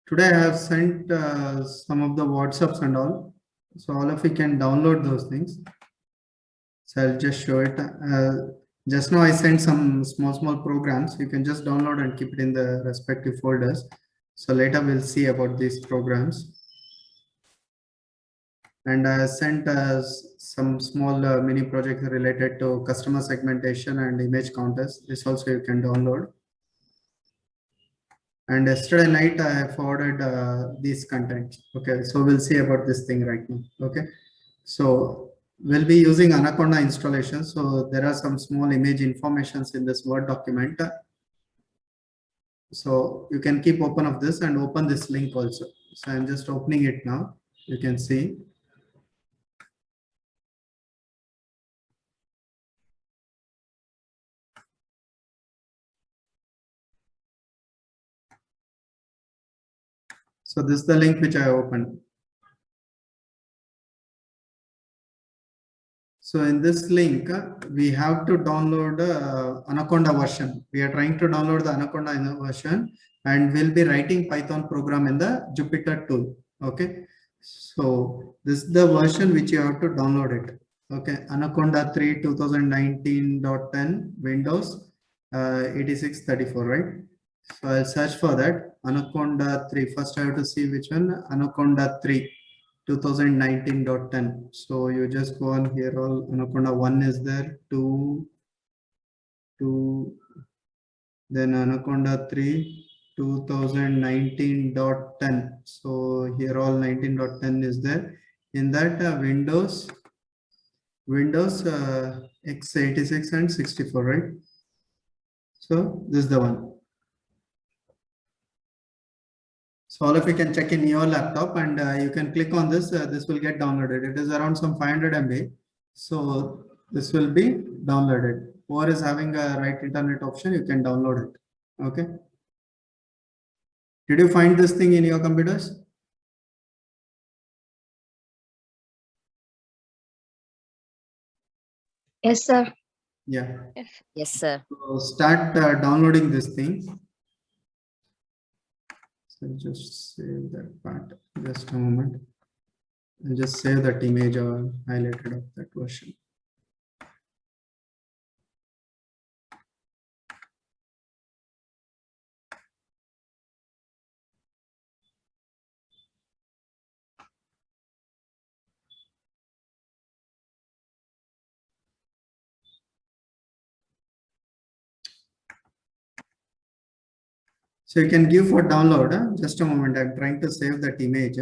Today I have sent some of the WhatsApps and all. So all of you can download those things. So I'll just show it. Just now I sent some small programs. You can just download and keep it in the respective folders. So later we'll see about these programs. And I sent some small mini projects related to customer segmentation and image counters. This also you can download. And yesterday night I forwarded these contents. Okay, so we'll see about this thing right now. Okay, so we'll be using Anaconda installation. So there are some small image informations in this Word document. So you can keep open of this and open this link also. So I'm just opening it now. You can see. So this is the link which I opened. So in this link, we have to download Anaconda version. We are trying to download the Anaconda version and we'll be writing Python program in the Jupyter tool. Okay. So this is the version which you have to download it. Okay. Anaconda 3 2019.10 Windows 8634, right? So I'll search for that. Anaconda 3. First I have to see which one. Anaconda 3. 2019.10. So you just go on here. All Anaconda 1 is there, 2, then Anaconda 3, 2019.10. So here all 19.10 is there. In that Windows x86 and 64, right? So this is the one. So all of you can check in your laptop and you can click on this. This will get downloaded. It is around some 500 MB. So this will be downloaded. Whoever is having a right internet option, you can download it. Okay. Did you find this thing in your computers? Yes, sir. Yeah. Yes, sir. So start downloading this thing. So just save that part. Just a moment. I'll just save that image or highlighted of that version. So you can give for download. Just a moment. I'm trying to save that image.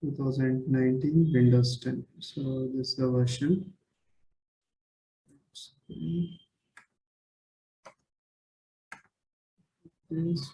2019 Windows 10. So this is the version. Yes.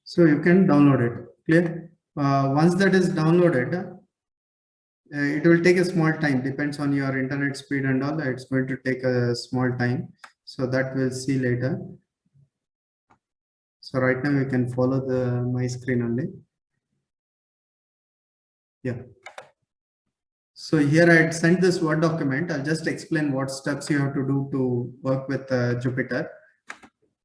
So you can download it. Clear? Once that is downloaded, it will take a small time. Depends on your internet speed and all. It's going to take a small time. So that we'll see later. So right now you can follow my screen only. Yeah. So here I had sent this Word document. I'll just explain what steps you have to do to work with Jupyter.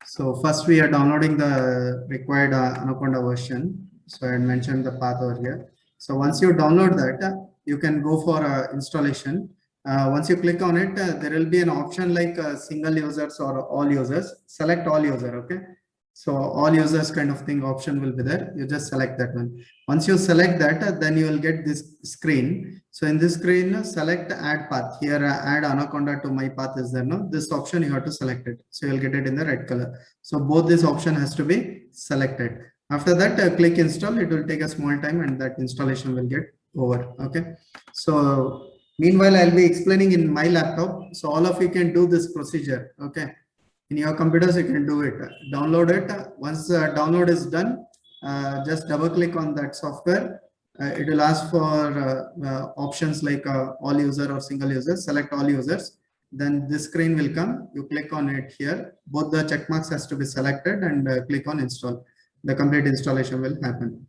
So first we are downloading the required Anaconda version. So I had mentioned the path over here. So once you download that, you can go for installation. Once you click on it, there will be an option like single users or all users. Select all user, okay? So all users kind of thing option will be there. You just select that one. Once you select that, then you will get this screen. So in this screen, select add path. Here add Anaconda to my path is there. No, this option you have to select it. So you'll get it in the red color. So both this option has to be selected. After that, click install. It will take a small time and that installation will get over. Okay. So meanwhile, I'll be explaining in my laptop. So all of you can do this procedure. Okay. In your computers, you can do it. Download it. Once the download is done, just double click on that software. It will ask for options like all user or single user. Select all users. Then this screen will come. You click on it here. Both the check marks has to be selected and click on install. The complete installation will happen.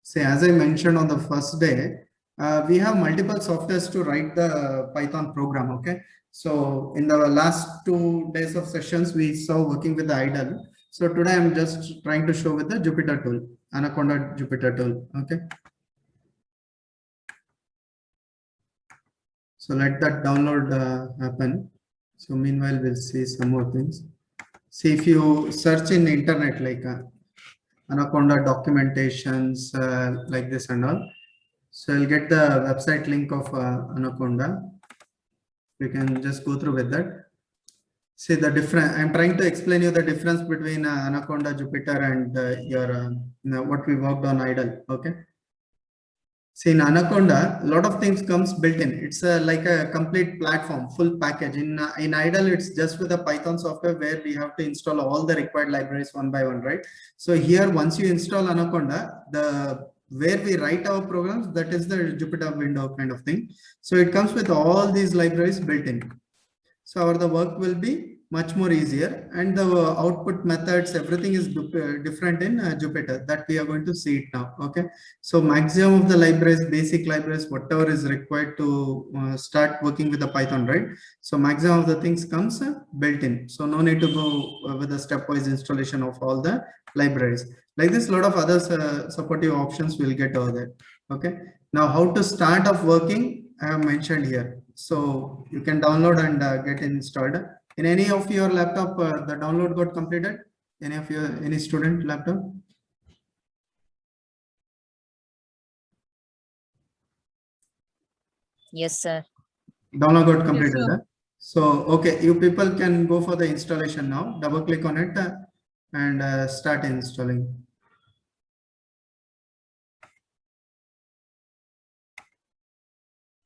Say, as I mentioned on the first day, we have multiple softwares to write the Python program. Okay. So in the last 2 days of sessions, we saw working with the IDLE. So today I'm just trying to show with the Jupyter tool, Anaconda Jupyter tool. Okay. So let that download happen. So meanwhile, we'll see some more things. See, if you search in the internet like Anaconda documentations like this and all. So I'll get the website link of Anaconda. We can just go through with that. See the difference. I'm trying to explain you the difference between Anaconda, Jupyter, and your what we worked on IDLE. Okay. See, in Anaconda, a lot of things comes built in. It's like a complete platform, full package. In IDLE, it's just with the Python software where we have to install all the required libraries one by one, right? So here, once you install Anaconda, where we write our programs, that is the Jupyter window kind of thing. So it comes with all these libraries built in. So the work will be much more easier, and the output methods, everything is different in Jupyter, that we are going to see it now. Okay. So maximum of the libraries, basic libraries, whatever is required to start working with the Python, right? So maximum of the things comes built in. So no need to go with the stepwise installation of all the libraries. Like this, a lot of other supportive options will get over there. Okay. Now how to start off working, I have mentioned here. So you can download and get installed. In any of your laptop, the download got completed? Any student laptop? Yes, sir. Download got completed. Yes, sir. So, okay, you people can go for the installation now. Double click on it and start installing.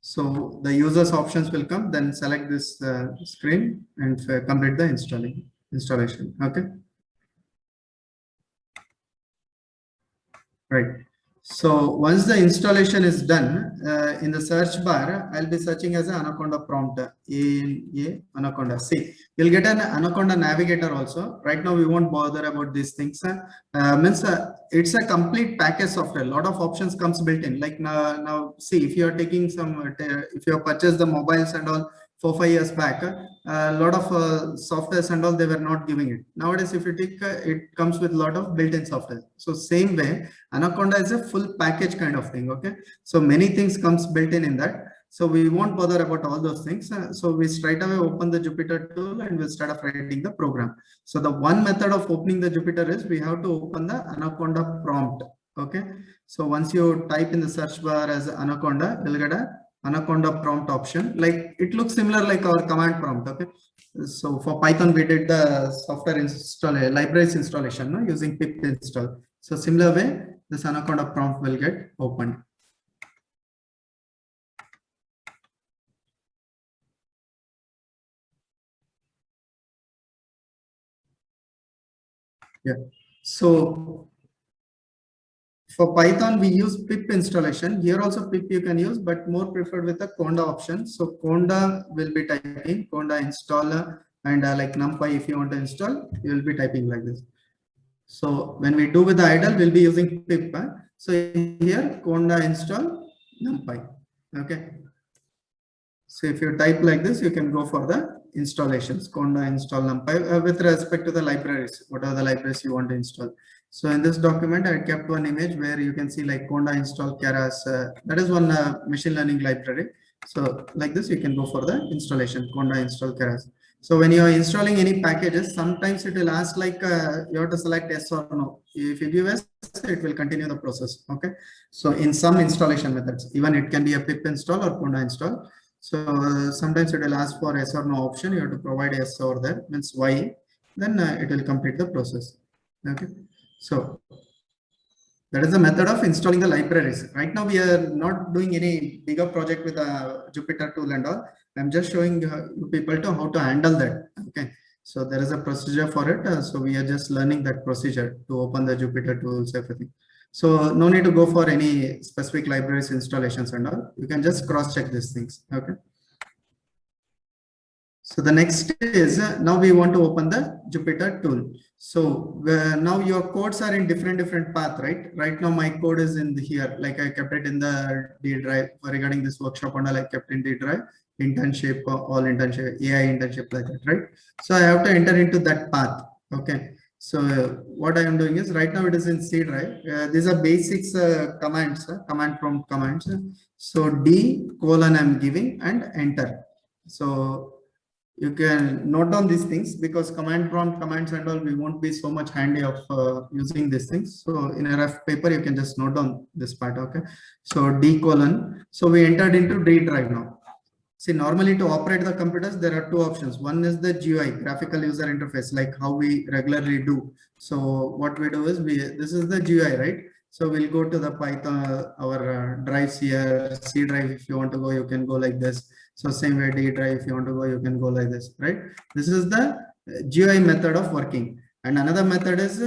So the users options will come, then select this screen and complete the installation. Okay. Right. So once the installation is done, in the search bar, I'll be searching as an Anaconda prompt, Anaconda. See, you'll get an Anaconda navigator also. Right now, we won't bother about these things. It's a complete package software. A lot of options comes built in. Like now, see, if you are taking some, if you have purchased the mobiles and all 4-5 years back, a lot of softwares and all, they were not giving it. Nowadays, if you take, it comes with a lot of built-in software. So same way, Anaconda is a full package kind of thing. Okay. So many things comes built in that. So we won't bother about all those things. So we straight away open the Jupyter tool and we'll start writing the program. So the one method of opening the Jupyter is we have to open the Anaconda prompt. Okay. So once you type in the search bar as Anaconda, you'll get a Anaconda prompt option. Like it looks similar like our command prompt. Okay. So for Python, we did the software install libraries installation using pip install. So similar way, this Anaconda prompt will get opened. Yeah. So for Python, we use pip installation. Here also pip you can use, but more preferred with the Conda option. So Conda will be typing Conda installer, and like NumPy, if you want to install, you will be typing like this. So when we do with the IDLE, we'll be using pip. So here Conda install NumPy. Okay. So if you type like this, you can go for the installations. Conda install NumPy with respect to the libraries. What are the libraries you want to install? So in this document, I kept one image where you can see like Conda install Keras. That is one machine learning library. So like this, you can go for the installation. Conda install Keras. So when you are installing any packages, sometimes it will ask like you have to select yes or no. If you give yes, it will continue the process. Okay. So in some installation methods, even it can be a pip install or Conda install. So sometimes it will ask for yes or no option. You have to provide yes over there. Means why. then it will complete the process. Okay, so that is the method of installing the libraries. Right now, we are not doing any bigger project with a Jupyter tool and all. I'm just showing you people to how to handle that. Okay, so there is a procedure for it. So we are just learning that procedure to open the Jupyter tools, everything. So no need to go for any specific libraries installations and all. You can just cross check these things. Okay. So the next is now we want to open the Jupyter tool. So now your codes are in different path, right? Right now my code is in here, like I kept it in the D drive regarding this workshop and all I kept in D drive, internship, all internship, AI internship like that, right? So I have to enter into that path. Okay. So what I am doing is right now it is in C drive. These are basics commands, command prompt commands. So D colon I'm giving and enter. So you can note down these things because command prompt commands and all we won't be so much handy of using these things. So in a rough paper you can just note down this part. Okay, so D colon, so we entered into D drive now. See, normally to operate the computers there are two options. One is the GUI, graphical user interface, like how we regularly do. So what we do is this is the GUI, right? So we'll go to the Python, our drives here, C drive. If you want to go, you can go like this. So same way D drive, if you want to go, you can go like this, right? This is the GUI method of working. And another method is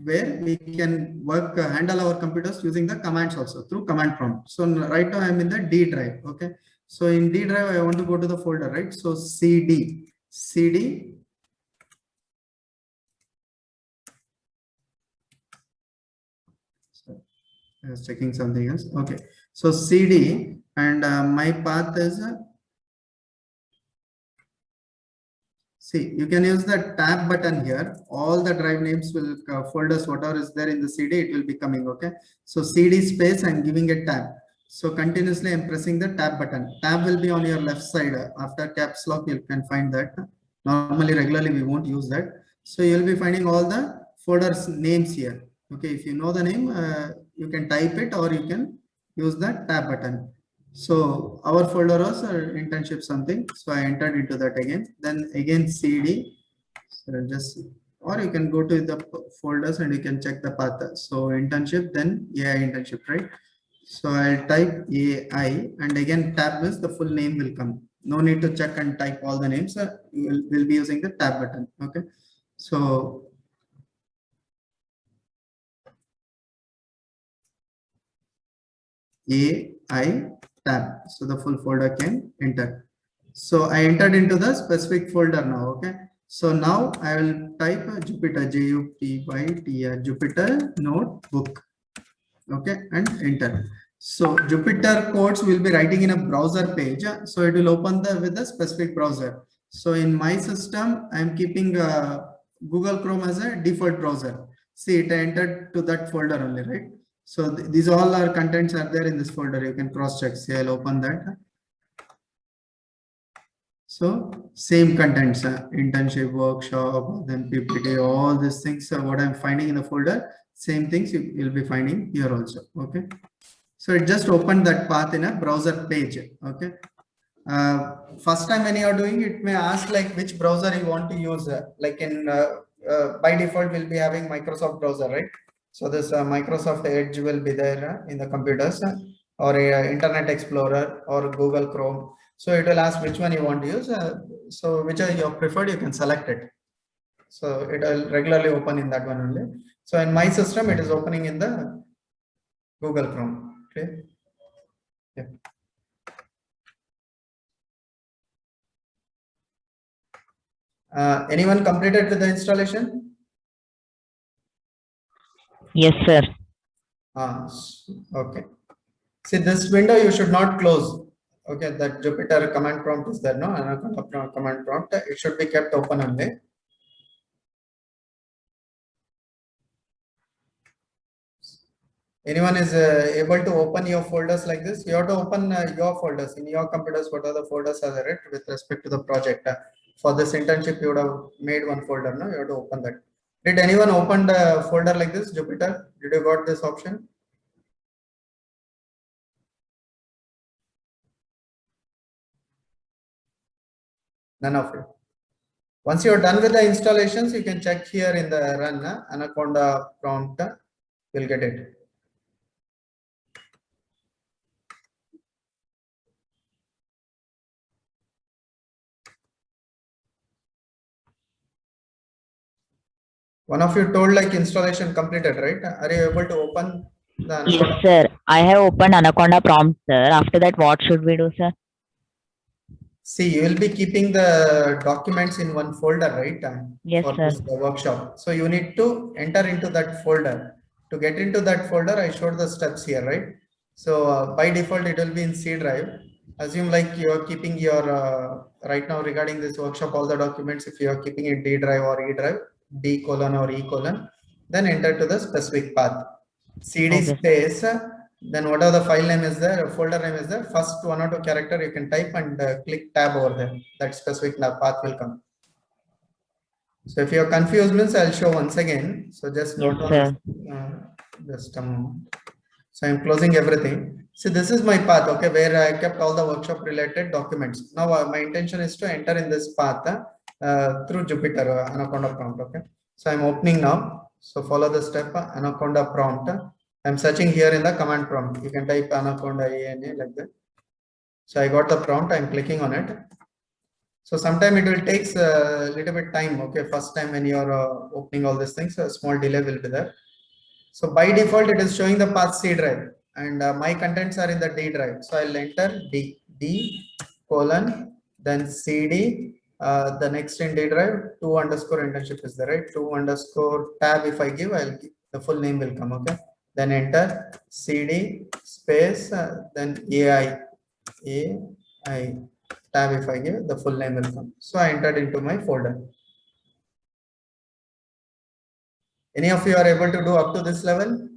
where we can work, handle our computers using the commands also through command prompt. So right now I'm in the D drive, okay? So in D drive, I want to go to the folder, right? So CD. So I was checking something else. Okay. So CD and my path is, see, you can use the tab button here. All the drive names will, folders, whatever is there in the CD, it will be coming, okay? So CD space, I'm giving a tab. So continuously I'm pressing the tab button. Tab will be on your left side. After caps lock, you can find that. Normally, regularly, we won't use that. So you'll be finding all the folders names here. Okay, if you know the name, you can type it or you can use the tab button. So our folder was internship something. So I entered into that again. Then again CD. So just, or you can go to the folders and you can check the path. So internship, then AI internship, right? So I'll type AI and again tab is the full name will come. No need to check and type all the names. We'll be using the tab button. Okay. So AI tab. So the full folder can enter. So I entered into the specific folder now. Okay. So now I will type Jupyter, Jupyter, Jupyter notebook. Okay, and enter. So Jupyter codes will be writing in a browser page. So it will open with the specific browser. So in my system, I'm keeping Google Chrome as a default browser. See, it entered to that folder only, right? So these all our contents are there in this folder. You can cross check. See, I'll open that. So same contents, internship, workshop, then PPT, all these things are what I'm finding in the folder. Same things you'll be finding here also. Okay. So it just opened that path in a browser page. Okay. First time when you are doing it, may ask like which browser you want to use. Like in by default, we'll be having Microsoft browser, right? So this Microsoft Edge will be there in the computers or Internet Explorer or Google Chrome. So it will ask which one you want to use. So whichever you preferred, you can select it. So it will regularly open in that one only. So in my system, it is opening in the Google Chrome. Okay. Yeah. Anyone completed with the installation? Yes, sir. Okay. See, this window you should not close. Okay, that Jupyter command prompt is there, no? Command prompt, it should be kept open only. Anyone is able to open your folders like this? You have to open your folders in your computers. What are the folders are there with respect to the project? For this internship, you would have made one folder, no? You have to open that. Did anyone open the folder like this, Jupyter? Did you got this option? None of it. Once you're done with the installations, you can check here in the run Anaconda prompt. You'll get it. One of you told like installation completed, right? Are you able to open the Anaconda? Yes, sir. I have opened Anaconda prompt, sir. After that, what should we do, sir? See, you will be keeping the documents in one folder, right? Yes, for sir. this workshop. So you need to enter into that folder. To get into that folder, I showed the steps here, right? So by default, it will be in C drive. Assume like you are keeping your, right now regarding this workshop, all the documents, if you are keeping in D drive or E drive, D colon or E colon, then enter to the specific path. CD Okay. space, then whatever the file name is there, folder name is there, first one or two character you can type and click tab over there. That specific path will come. So if you're confused means I'll show once again. So just note Yes, down sir. this, so I'm closing everything. See, this is my path, okay, where I kept all the workshop related documents. Now my intention is to enter in this path through Jupyter Anaconda prompt, okay. So I'm opening now. So follow the step Anaconda prompt. I'm searching here in the command prompt. You can type Anaconda ANA like that. So I got the prompt. I'm clicking on it. So sometime it will take a little bit time. Okay, first time when you are opening all these things, a small delay will be there. So by default, it is showing the path C drive, and my contents are in the D drive. So I'll enter D colon, then CD. The next in D drive, 2 underscore internship is there, right? 2 underscore tab. If I give, the full name will come. Okay. Then enter CD space, then AI tab. If I give, the full name will come. So I entered into my folder. Any of you are able to do up to this level?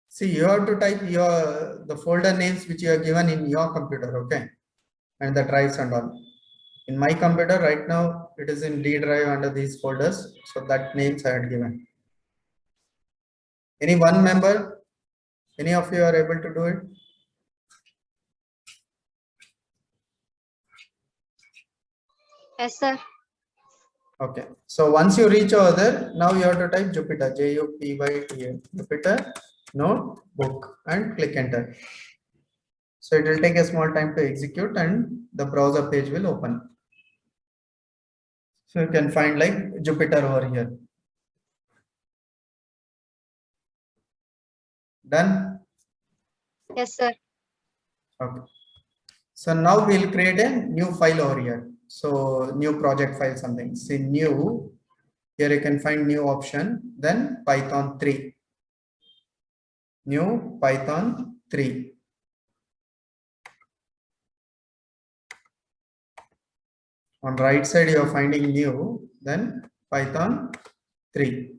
See, you have to type the folder names which you are given in your computer, okay, and the drives and all. In my computer right now, it is in D drive under these folders, so that names I had given. Any one member? Any of you are able to do it? Yes, sir. Okay, so once you reach over there, now you have to type Jupyter, Jupyter, Jupyter notebook, and click enter. So it will take a small time to execute and the browser page will open. So you can find like Jupyter over here. Done? Yes, sir. Okay. So now we'll create a new file over here. So new project file something. See new. Here you can find new option. Then Python 3. New Python 3. On right side you are finding new. Then Python 3.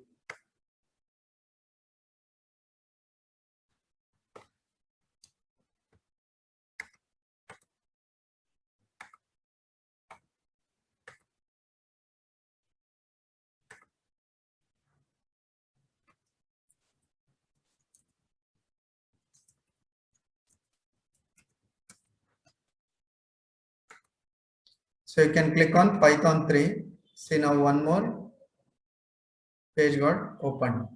So you can click on Python 3. See now one more page got opened.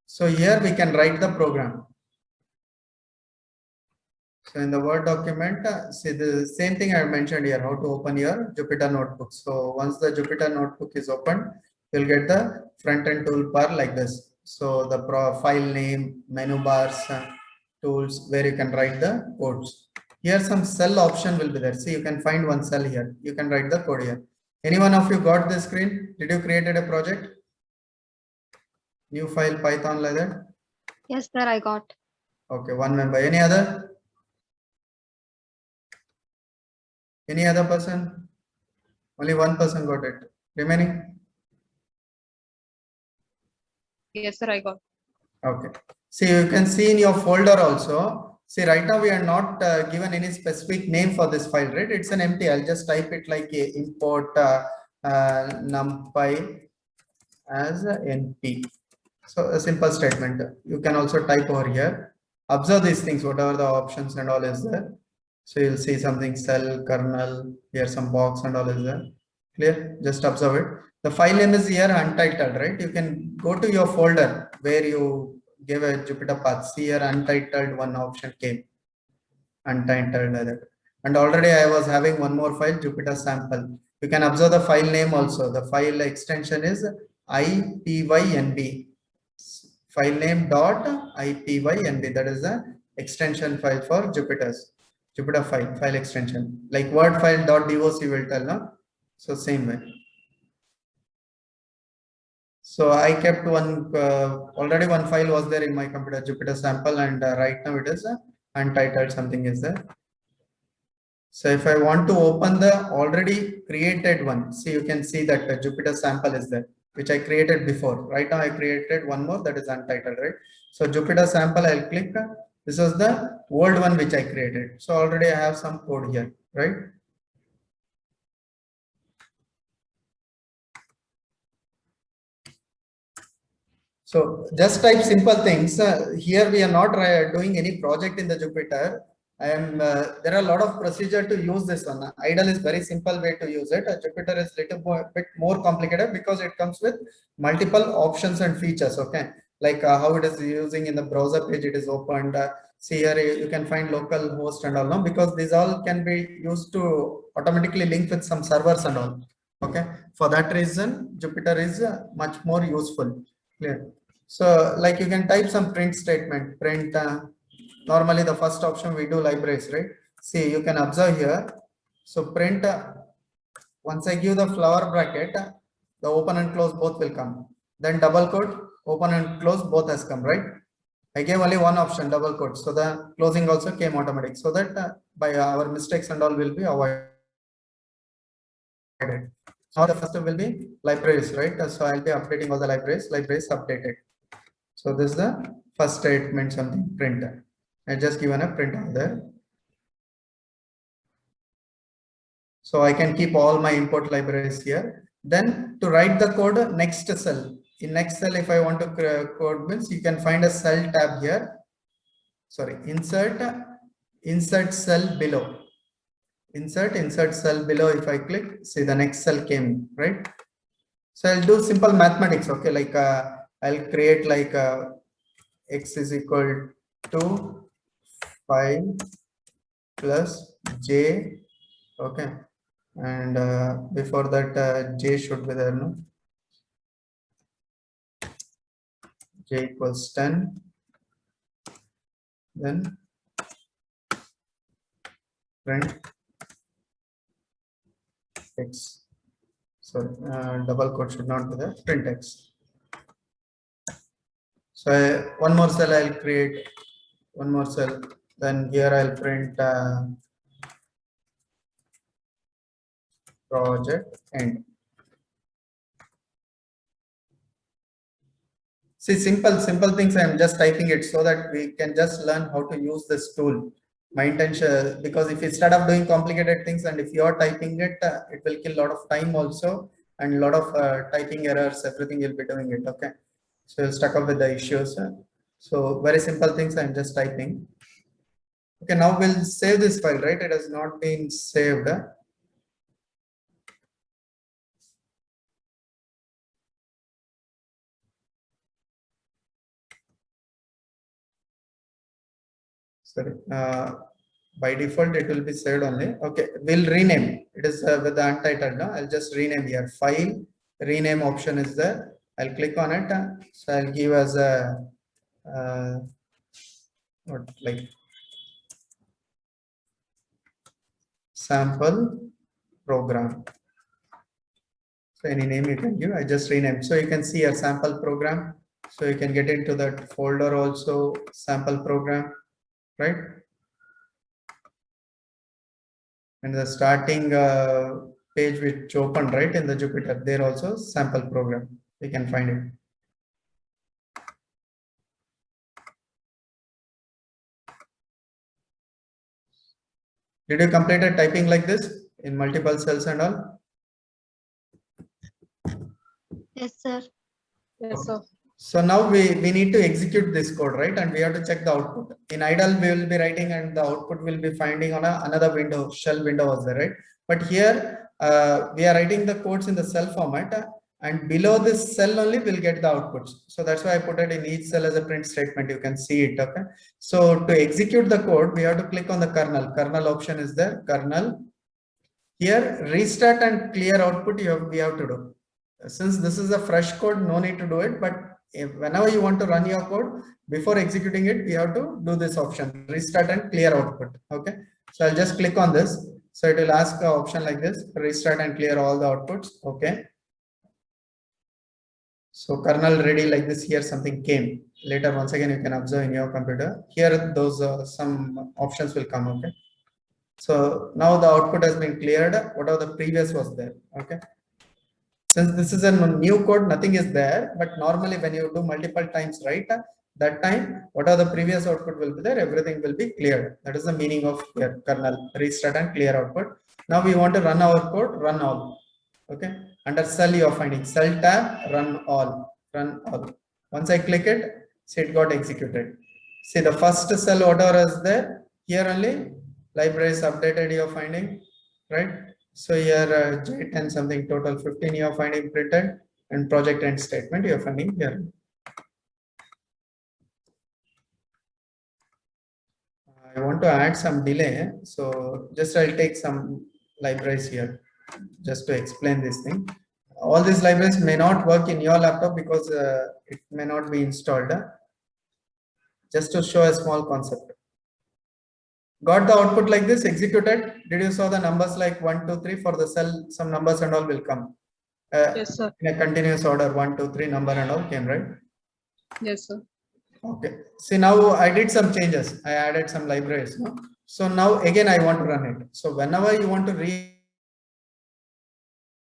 So here we can write the program. So in the Word document, see the same thing I mentioned here, how to open your Jupyter notebook. So once the Jupyter notebook is opened, you'll get the front end toolbar like this. So the file name, menu bars, tools where you can write the codes. Here some cell option will be there. See, you can find one cell here. You can write the code here. Any one of you got this screen? Did you created a project? New file Python like that? Yes, sir. I got. Okay, one member. Any other? Any other person? Only one person got it. Remaining? Yes, sir. I got. Okay. See, you can see in your folder also, See, right now we are not given any specific name for this file, right? It's an empty. I'll just type it like import numpy as a np. So a simple statement. You can also type over here. Observe these things, whatever the options and all is there. So you'll see something cell, kernel, here some box and all is there. Clear? Just observe it. The file name is here untitled, right? You can go to your folder where you give a Jupyter path. See here untitled one option came. Untitled like that. And already I was having one more file, Jupyter sample. You can observe the file name also. The file extension is ipynb. File name dot ipynb. That is the extension file for Jupyter file extension. Like word file dot doc will tell, no? So same way. So I kept one, already one file was there in my computer, Jupyter sample, and right now it is untitled something is there. So if I want to open the already created one, see, you can see that the Jupyter sample is there, which I created before. Right now I created one more that is untitled, right? So Jupyter sample, I'll click. This is the old one which I created. So already I have some code here, right? So just type simple things. Here we are not doing any project in the Jupyter. There are a lot of procedure to use this one. Idle is very simple way to use it. Jupyter is bit more complicated because it comes with multiple options and features. Okay, like how it is using in the browser page. It is opened. See here you can find local host and all, no? Because these all can be used to automatically link with some servers and all. Okay, for that reason Jupyter is much more useful. Clear. So like you can type some print statement, print. Normally the first option we do libraries, right? See, you can observe here. So print, once I give the flower bracket, the open and close both will come. Then double quote, open and close both has come, right? I gave only one option, double quote. So the closing also came automatic, so that by our mistakes and all will be avoided. Now the first will be libraries, right? So I'll be updating all the libraries updated. So this is the first statement, something print. I just given a print out there. So I can keep all my import libraries here. Then to write the code, next cell. In next cell, if I want to code means you can find a cell tab here. Sorry, insert cell below. Insert cell below. If I click, see the next cell came, right? So I'll do simple mathematics. Okay, like I'll create like x is equal to 5 plus j. Okay, and before that j should be there, no? J equals 10. Then print x. Sorry, double quote should not be there. Print x. So one more cell I'll create. One more cell. Then here I'll print project end. See, simple things. I'm just typing it so that we can just learn how to use this tool. My intention, because if instead of doing complicated things and if you're typing it, it will kill a lot of time also and a lot of typing errors, everything you'll be doing it. Okay, so you'll stuck up with the issues. So very simple things I'm just typing. Okay, now we'll save this file, right? It has not been saved. Sorry, by default it will be saved only. Okay, we'll rename. It is with the untitled. No? I'll just rename here. File rename option is there. I'll click on it. So I'll give as a what, like sample program. So any name you can give. I just rename. So you can see a sample program. So you can get into that folder also, sample program, right? And the starting page which opened, right, in the Jupyter, there also sample program. We can find it. Did you complete a typing like this in multiple cells and all? Yes, sir. Yes, sir. So now we need to execute this code, right? And we have to check the output. In idle, we will be writing and the output will be finding on another window, shell window was there, right? But here we are writing the codes in the cell format, and below this cell only we'll get the outputs. So that's why I put it in each cell as a print statement. You can see it, okay? So to execute the code, we have to click on the kernel. Kernel option is there, kernel. Here, restart and clear output we have to do. Since this is a fresh code, no need to do it, but whenever you want to run your code, before executing it, we have to do this option, restart and clear output. Okay, so I'll just click on this. So it will ask an option like this, restart and clear all the outputs. Okay, so kernel ready like this. Here something came. Later, once again, you can observe in your computer. Here those some options will come. Okay, so now the output has been cleared. Whatever the previous was there. Okay. Since this is a new code, nothing is there, but normally when you do multiple times, right, that time, whatever the previous output will be there, everything will be cleared. That is the meaning of here, kernel, restart and clear output. Now we want to run our code, run all. Okay, under cell you are finding cell tab, run all. Once I click it, see it got executed. See the first cell whatever is there, here only library is updated you are finding, right? So here J10 something total 15 you are finding printed, and project end statement you are finding here. I want to add some delay, so just I'll take some libraries here just to explain this thing. All these libraries may not work in your laptop because it may not be installed. Just to show a small concept. Got the output like this executed. Did you saw the numbers like 1, 2, 3 for the cell? Some numbers and all will come. Yes, sir. In a continuous order, 1, 2, 3 number and all came, right? Yes, sir. Okay. See, now I did some changes. I added some libraries. No? So now again I want to run it. So whenever you want to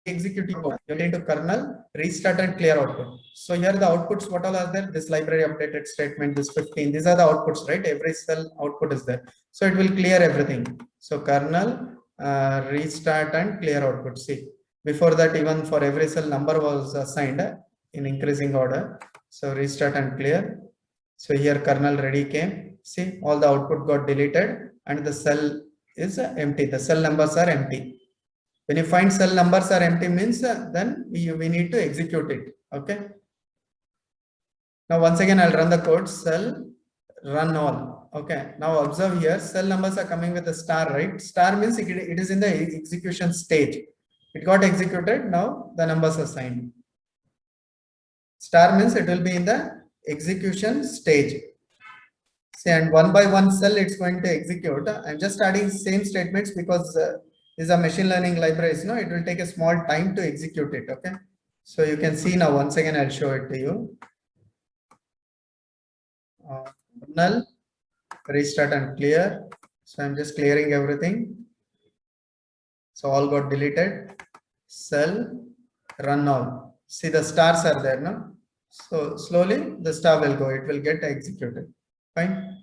execute code, you need to kernel, restart and clear output. So here the outputs, what all are there? This library updated statement, this 15, these are the outputs, right? Every cell output is there. So it will clear everything. So kernel, restart and clear output. See, before that even for every cell number was assigned in increasing order. So restart and clear. So here kernel ready came. See, all the output got deleted and the cell is empty. The cell numbers are empty. When you find cell numbers are empty means then we need to execute it. Okay. Now once again I'll run the code, cell run all. Okay. Now observe here, cell numbers are coming with a star, right? Star means it is in the execution stage. It got executed. Now the numbers are assigned. Star means it will be in the execution stage. See, and one by one cell it's going to execute. I'm just adding same statements because these are machine learning libraries. No, it will take a small time to execute it. Okay, so you can see now. Once again, I'll show it to you. Null, restart and clear. So I'm just clearing everything. So all got deleted. Cell, run all. See the stars are there, no? So slowly the star will go. It will get executed. Fine.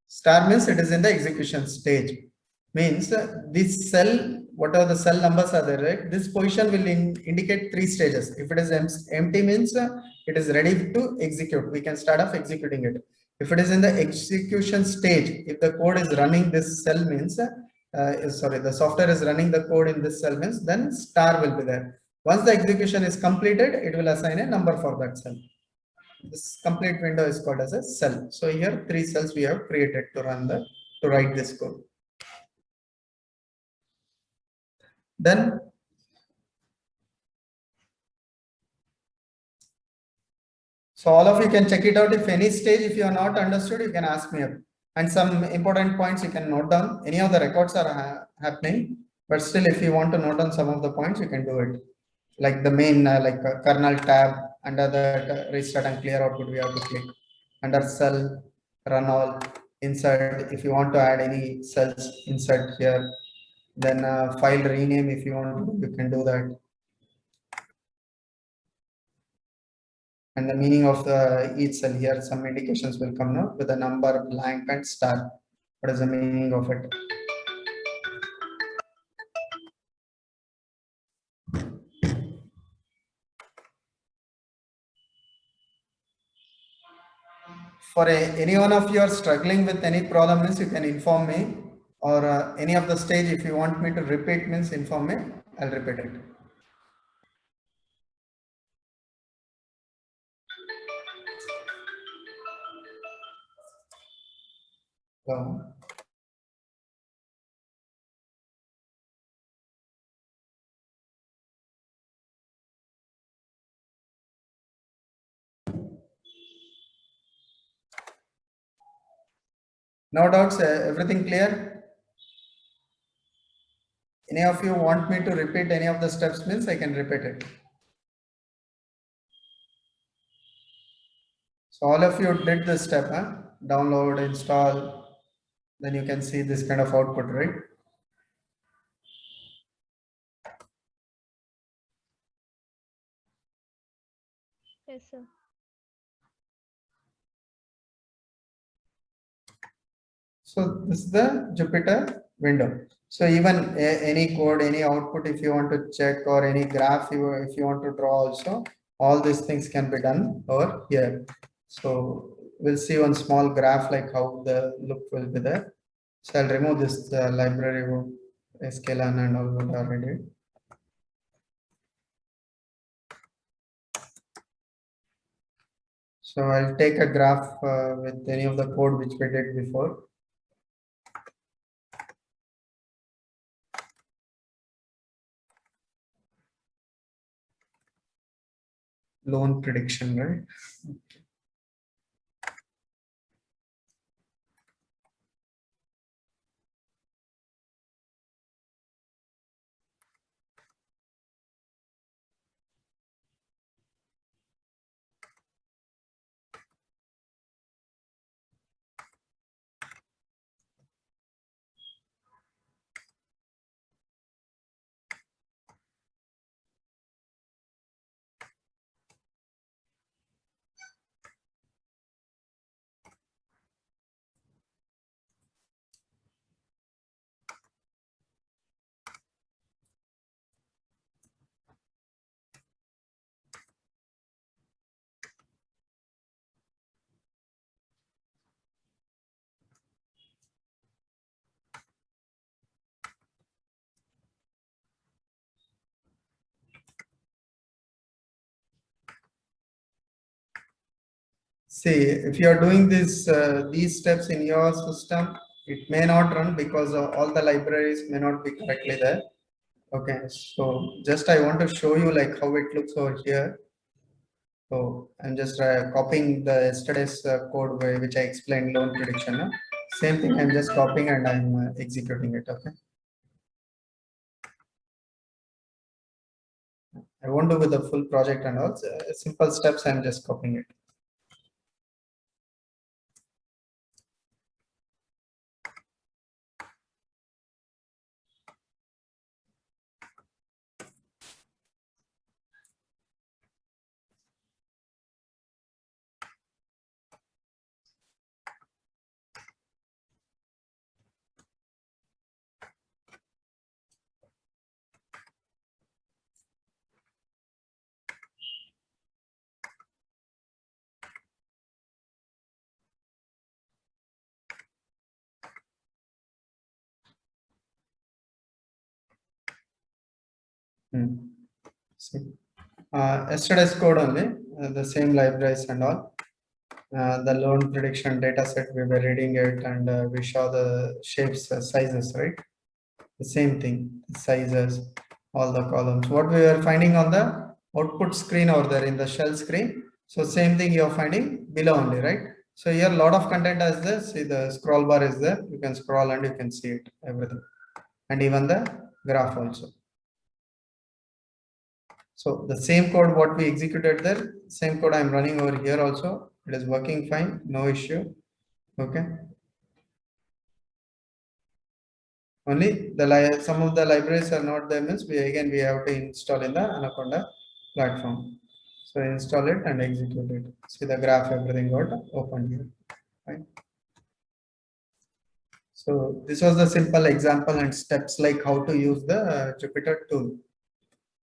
Star means it is in the execution stage. Means this cell, whatever the cell numbers are there, right? This position will indicate 3 stages. If it is empty means it is ready to execute. We can start off executing it. If it is in the execution stage, if the code is running this cell means, the software is running the code in this cell means, then star will be there. Once the execution is completed, it will assign a number for that cell. This complete window is called as a cell. So here 3 cells we have created to write this code. Then so all of you can check it out. If any stage, if you are not understood, you can ask me up. And some important points you can note down. Any of the records are happening, but still if you want to note down some of the points, you can do it. Like the main kernel tab, under the restart and clear output, we have to click. Under cell, run all, insert. If you want to add any cells, insert here. Then file rename, if you want, you can do that. And the meaning of each cell here, some indications will come now with a number, blank and star. What is the meaning of it? any one of you are struggling with any problem means you can inform me, or any of the stage if you want me to repeat means inform me, I'll repeat it. So, no doubts, everything clear? Any of you want me to repeat any of the steps means I can repeat it. So all of you did this step, huh? Download, install, then you can see this kind of output, right? Yes, sir. So this is the Jupyter window. So even any code, any output, if you want to check, or any graph, if you want to draw also, all these things can be done over here. So we'll see one small graph like how the look will be there. So I'll remove this library sklearn and all what I already did. So I'll take a graph with any of the code which we did before. Loan prediction, right? See, if you are doing these steps in your system, it may not run because all the libraries may not be correctly there. Okay, so just I want to show you like how it looks over here. So I'm just copying the yesterday's code which I explained loan prediction. Huh? Same thing, I'm just copying and I'm executing it. Okay. I won't do with the full project and all. Simple steps, I'm just copying it. See, yesterday's code only, the same libraries and all. The loan prediction data set, we were reading it and we saw the shapes, sizes, right? The same thing, sizes, all the columns. What we were finding on the output screen over there in the shell screen. So same thing you're finding below only, right? So here a lot of content as this. See, the scroll bar is there. You can scroll and you can see it, everything. And even the graph also. So the same code what we executed there, same code I'm running over here also. It is working fine, no issue. Okay. Only the some of the libraries are not there means we have to install in the Anaconda platform. So install it and execute it. See the graph, everything got opened here. Right. So this was the simple example and steps like how to use the Jupyter tool.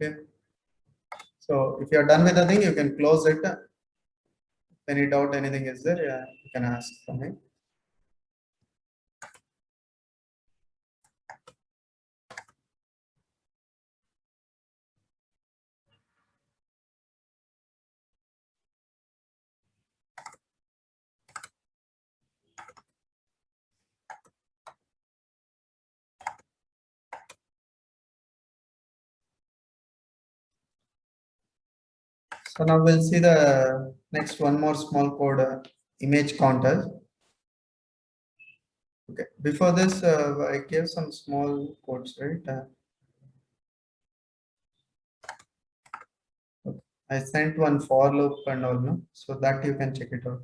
Okay. So if you are done with the thing, you can close it. Any doubt, anything is there? Yeah, you can ask for me. So now we'll see the next one more small code, image counter. Okay, before this, I gave some small codes, right? Okay. I sent one for loop and all, no? So that you can check it out.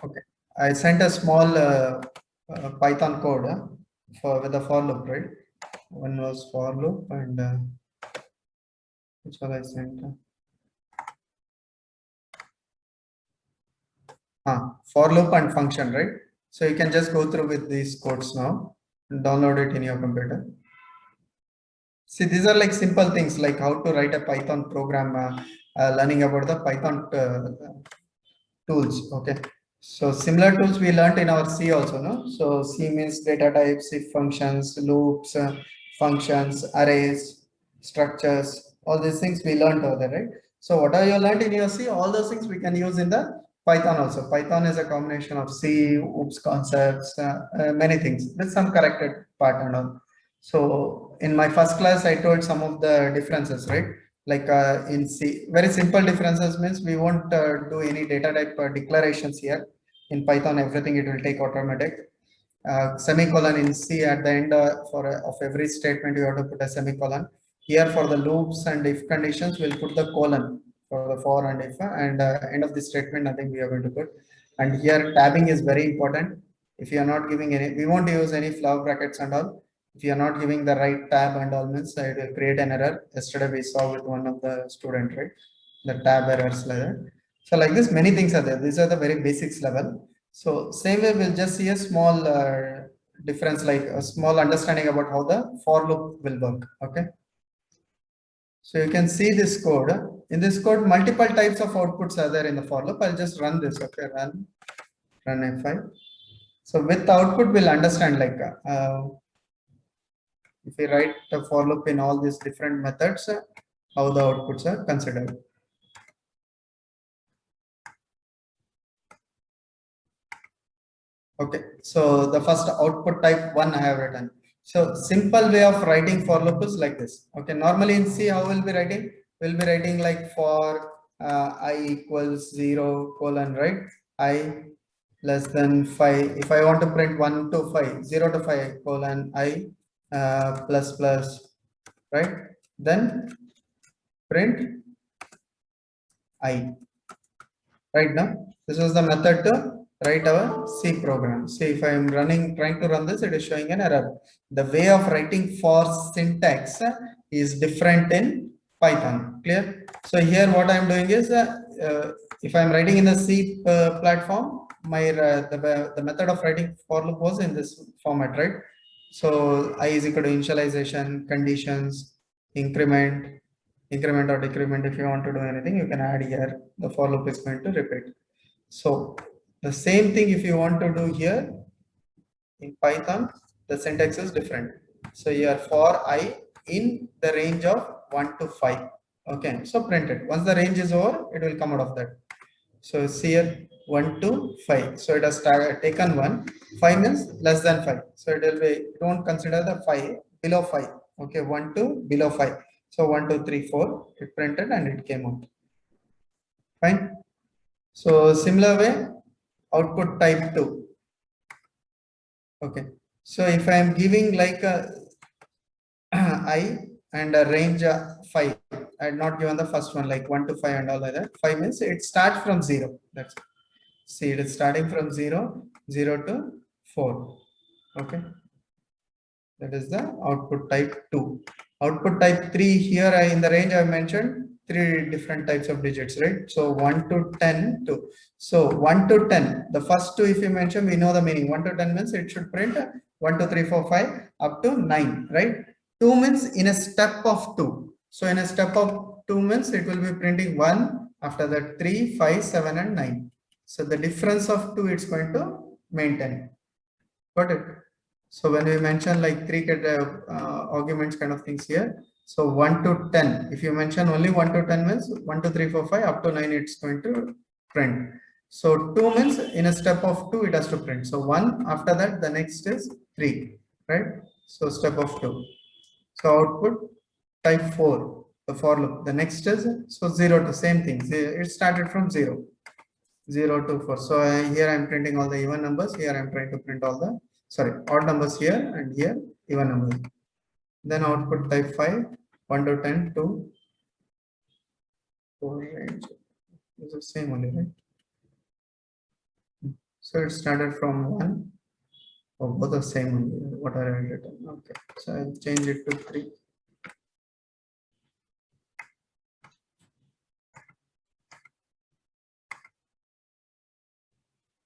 Okay, I sent a small Python code for with the for loop, right? One was for loop and which one I sent? For loop and function, right? So you can just go through with these codes now and download it in your computer. See, these are like simple things like how to write a Python program, learning about the Python tools. Okay, so similar tools we learned in our C also, no? So C means data types, if functions, loops, functions, arrays, structures, all these things we learned over there, right? So what are you learned in your C? All those things we can use in the Python also. Python is a combination of C, OOPS concepts, many things with some corrected part and all. So in my first class, I told some of the differences, right? Like in C, very simple differences means we won't do any data type declarations here. In Python, everything it will take automatic. Semicolon in C at the end of every statement, you have to put a semicolon. Here for the loops and if conditions, we'll put the colon for the for and if, and end of the statement, nothing we are going to put. And here tabbing is very important. If you are not giving any, we won't use any flower brackets and all. If you are not giving the right tab and all means it will create an error. Yesterday we saw with one of the student, right? The tab errors like that. So like this, many things are there. These are the very basics level. So same way we'll just see a small difference, like a small understanding about how the for loop will work. Okay. So you can see this code. In this code, multiple types of outputs are there in the for loop. I'll just run this. Okay, run F5. So with the output, we'll understand like if we write the for loop in all these different methods, how the outputs are considered. Okay, so the first output type 1 I have written. So simple way of writing for loop is like this. Okay, normally in C, how will be writing? We'll be writing like for I equals 0 colon, right? I less than 5. If I want to print 1 to 5, 0 to 5 colon I plus plus, right? Then print I. Right now, this was the method to write our C program. See, if I am trying to run this, it is showing an error. The way of writing for syntax is different in Python. Clear? So here, what I am doing is, if I am writing in the C platform, my the method of writing for loop was in this format, right? So I is equal to initialization, conditions, increment or decrement. If you want to do anything, you can add here. The for loop is going to repeat. So the same thing if you want to do here in Python, the syntax is different. So here for I in the range of 1 to 5. Okay, so print it. Once the range is over, it will come out of that. So see here 1 to 5. So it has taken 1. 5 means less than 5. So it will be, don't consider the 5 below 5. Okay, 1 to below 5. So 1, 2, 3, 4, it printed and it came out. Fine. So similar way, output type 2. Okay. So if I am giving like a I and a range 5, I had not given the first one like 1 to 5 and all like that. 5 means it starts from 0. That's it. See, it is starting from 0, 0 to 4. Okay. That is the output type 2. Output type 3 here in the range I mentioned 3 different types of digits, right? So 1 to 10, 2. So 1 to 10, the first 2 if you mention, we know the meaning. 1 to 10 means it should print 1, 2, 3, 4, 5 up to 9, right? 2 means in a step of 2. So in a step of 2 means it will be printing 1, after that 3, 5, 7 and 9. So the difference of 2 it's going to maintain. Got it? So when we mention like 3 arguments kind of things here, so 1 to 10, if you mention only 1 to 10 means 1, 2, 3, 4, 5 up to 9 it's going to print. So 2 means in a step of 2 it has to print. So 1, after that the next is 3, right? So step of 2. So output type 4, the for loop. The next is so 0 to same thing. It started from 0 to 4. So here I'm printing all the even numbers. Here I'm trying to print all the odd numbers here, and here even numbers. Then output type 5, 1 to 10, 2, 4 range. It's the same only, right? So it started from 1. Oh, both the same only. What are I written? Okay. So I'll change it to 3.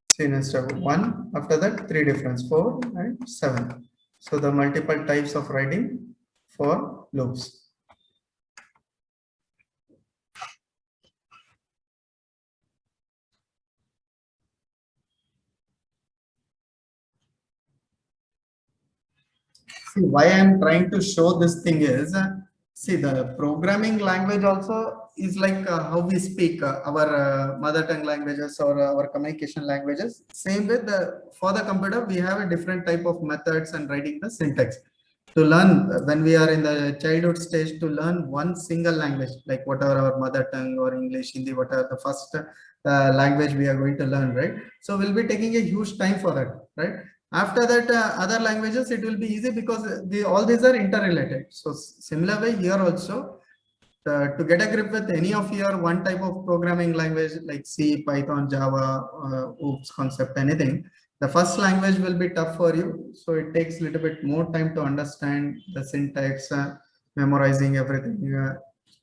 See, in step 1, after that 3 difference, 4 and 7. So the multiple types of writing for loops. See, why I am trying to show this thing is, see, the programming language also is like how we speak our mother tongue languages or our communication languages. Same with for the computer, we have a different type of methods and writing the syntax. To learn when we are in the childhood stage, to learn one single language, like whatever our mother tongue or English, Hindi, whatever the first language we are going to learn, right? So we'll be taking a huge time for that, right? After that, other languages, it will be easy because all these are interrelated. So similar way here also, to get a grip with any of your one type of programming language like C, Python, Java, OOPS concept, anything, the first language will be tough for you. So it takes a little bit more time to understand the syntax, memorizing everything,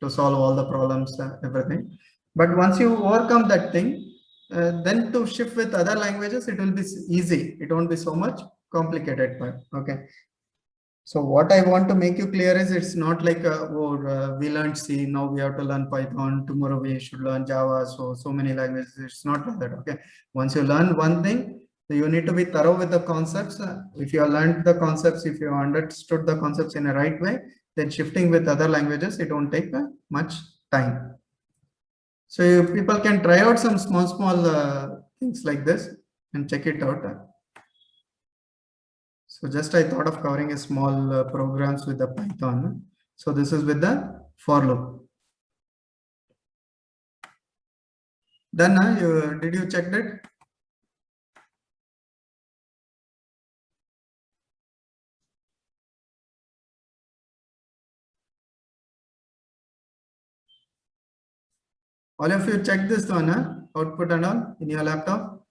to solve all the problems, everything. But once you overcome that thing, then to shift with other languages, it will be easy. It won't be so much complicated part. Okay. So what I want to make you clear is it's not like we learned C, now we have to learn Python, tomorrow we should learn Java, so many languages. It's not like that. Okay. Once you learn one thing, you need to be thorough with the concepts. If you have learned the concepts, if you understood the concepts in a right way, then shifting with other languages, it won't take much time. So people can try out some small things like this and check it out. So just I thought of covering a small programs with the Python. So this is with the for loop. Then did you check it? All of you check this one, output and all in your laptop.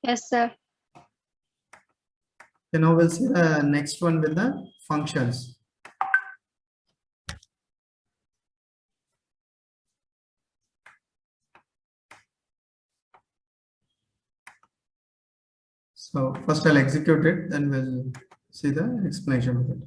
Yes, sir. You know, we'll see the next one with the functions. So first I'll execute it, then we'll see the explanation of it.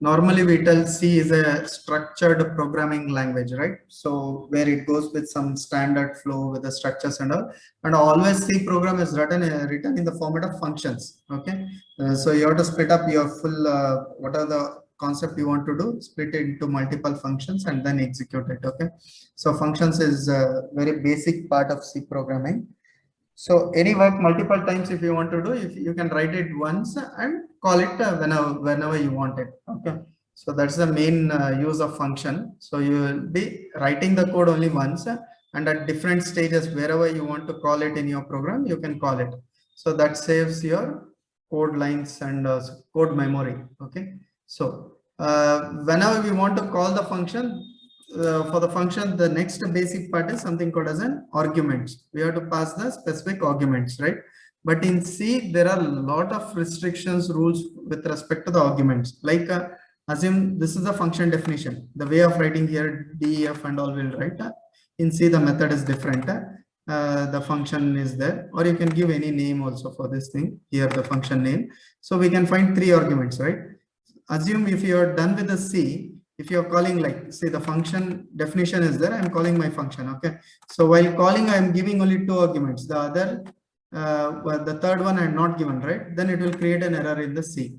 Normally we tell C is a structured programming language, right? So where it goes with some standard flow with the structures and all, and always C program is written in the format of functions. Okay, so you have to split up your full what are the concept you want to do, split it into multiple functions and then execute it. Okay, so functions is a very basic part of C programming. So any work multiple times if you want to do, if you can write it once and call it whenever you want it. Okay, so that's the main use of function. So you will be writing the code only once, and at different stages wherever you want to call it in your program, you can call it. So that saves your code lines and code memory. Okay, so whenever we want to call the function, for the function, the next basic part is something called as an arguments. We have to pass the specific arguments, right? But in C, there are a lot of restrictions, rules with respect to the arguments. Like assume this is the function definition. The way of writing here, DEF and all will write. In C, the method is different. the function is there, or you can give any name also for this thing here, the function name. So we can find 3 arguments, right? Assume if you are done with the C, if you're calling, like say the function definition is there, I'm calling my function. Okay, so while calling, I'm giving only 2 arguments, the other well, the third one I'm not given, right? Then it will create an error in the C.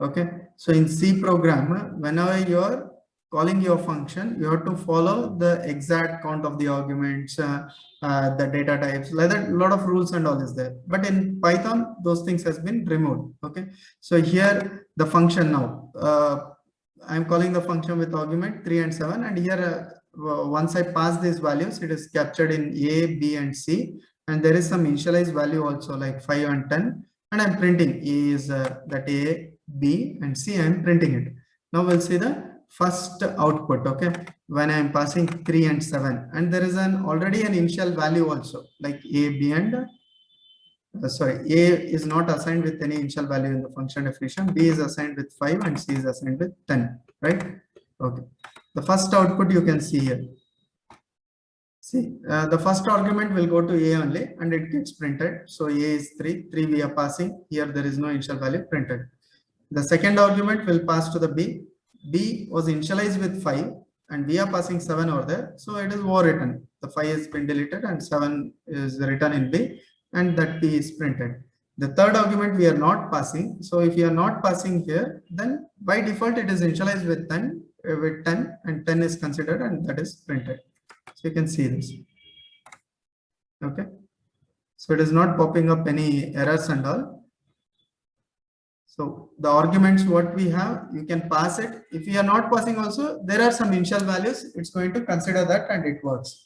Okay, so in C program, whenever you're calling your function, you have to follow the exact count of the arguments, the data types, like that. A lot of rules and all is there, but in Python those things has been removed. Okay, so here the function now, I'm calling the function with argument 3 and 7, and here once I pass these values, it is captured in A, B and C, and there is some initialized value also like 5 and 10, and I'm printing A is that A, B and C, I'm printing it. Now we'll see the first output. Okay, when I'm passing 3 and 7, and there is an already an initial value also like A, B and sorry, A is not assigned with any initial value in the function definition, B is assigned with 5 and C is assigned with 10, right? Okay, the first output you can see here. See, the first argument will go to A only and it gets printed. So A is 3 we are passing, here there is no initial value printed. The second argument will pass to the B. B was initialized with 5 and we are passing 7 over there. So it is overwritten. The 5 has been deleted and 7 is written in B, and that B is printed. The third argument we are not passing. So if you are not passing here, then by default it is initialized with 10, and 10 is considered and that is printed. So you can see this. Okay. So it is not popping up any errors and all. So the arguments what we have, you can pass it. If you are not passing also, there are some initial values. It's going to consider that and it works.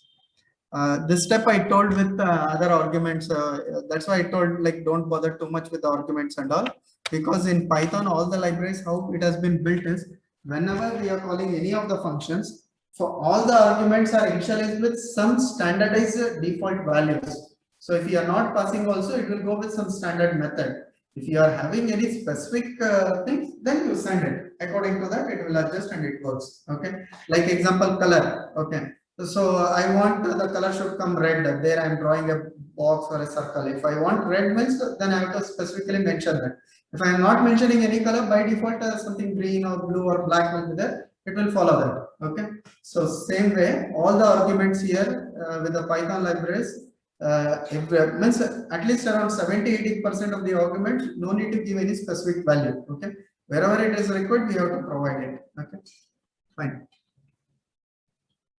This step I told with other arguments. That's why I told like don't bother too much with the arguments and all, because in Python all the libraries how it has been built is whenever we are calling any of the functions, for all the arguments are initialized with some standardized default values. So if you are not passing also, it will go with some standard method. If you are having any specific things, then you send it. According to that, it will adjust and it works. Okay. Like example color. Okay. So I want the color should come red. There I am drawing a box or a circle. If I want red means, then I have to specifically mention that. If I am not mentioning any color, by default something green or blue or black will be there. It will follow that. Okay. So same way, all the arguments here with the Python libraries, means at least around 70-80% of the arguments, no need to give any specific value. Okay. Wherever it is required, we have to provide it. Okay. Fine.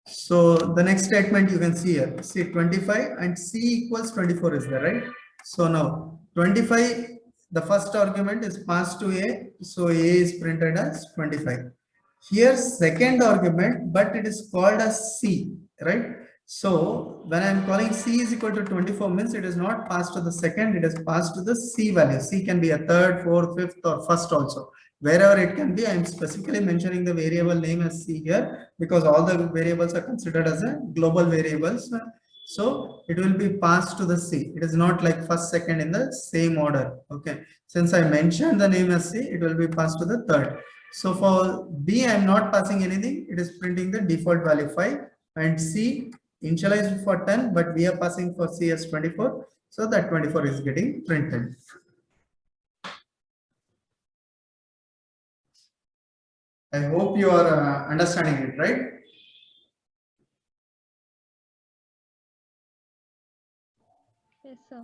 So the next statement you can see here, see 25 and C equals 24 is there, right? So now 25, the first argument is passed to A, so A is printed as 25. Here second argument, but it is called as C, right? So when I am calling C is equal to 24 means it is not passed to the second, it is passed to the C value. C can be a third, fourth, fifth or first also. Wherever it can be, I am specifically mentioning the variable name as C here because all the variables are considered as a global variables. So it will be passed to the C. It is not like first, second in the same order. Okay. Since I mentioned the name as C, it will be passed to the third. So for B, I am not passing anything. It is printing the default value 5 and C initialized for 10, but we are passing for C as 24. So that 24 is getting printed. I hope you are understanding it, right? Yes, sir.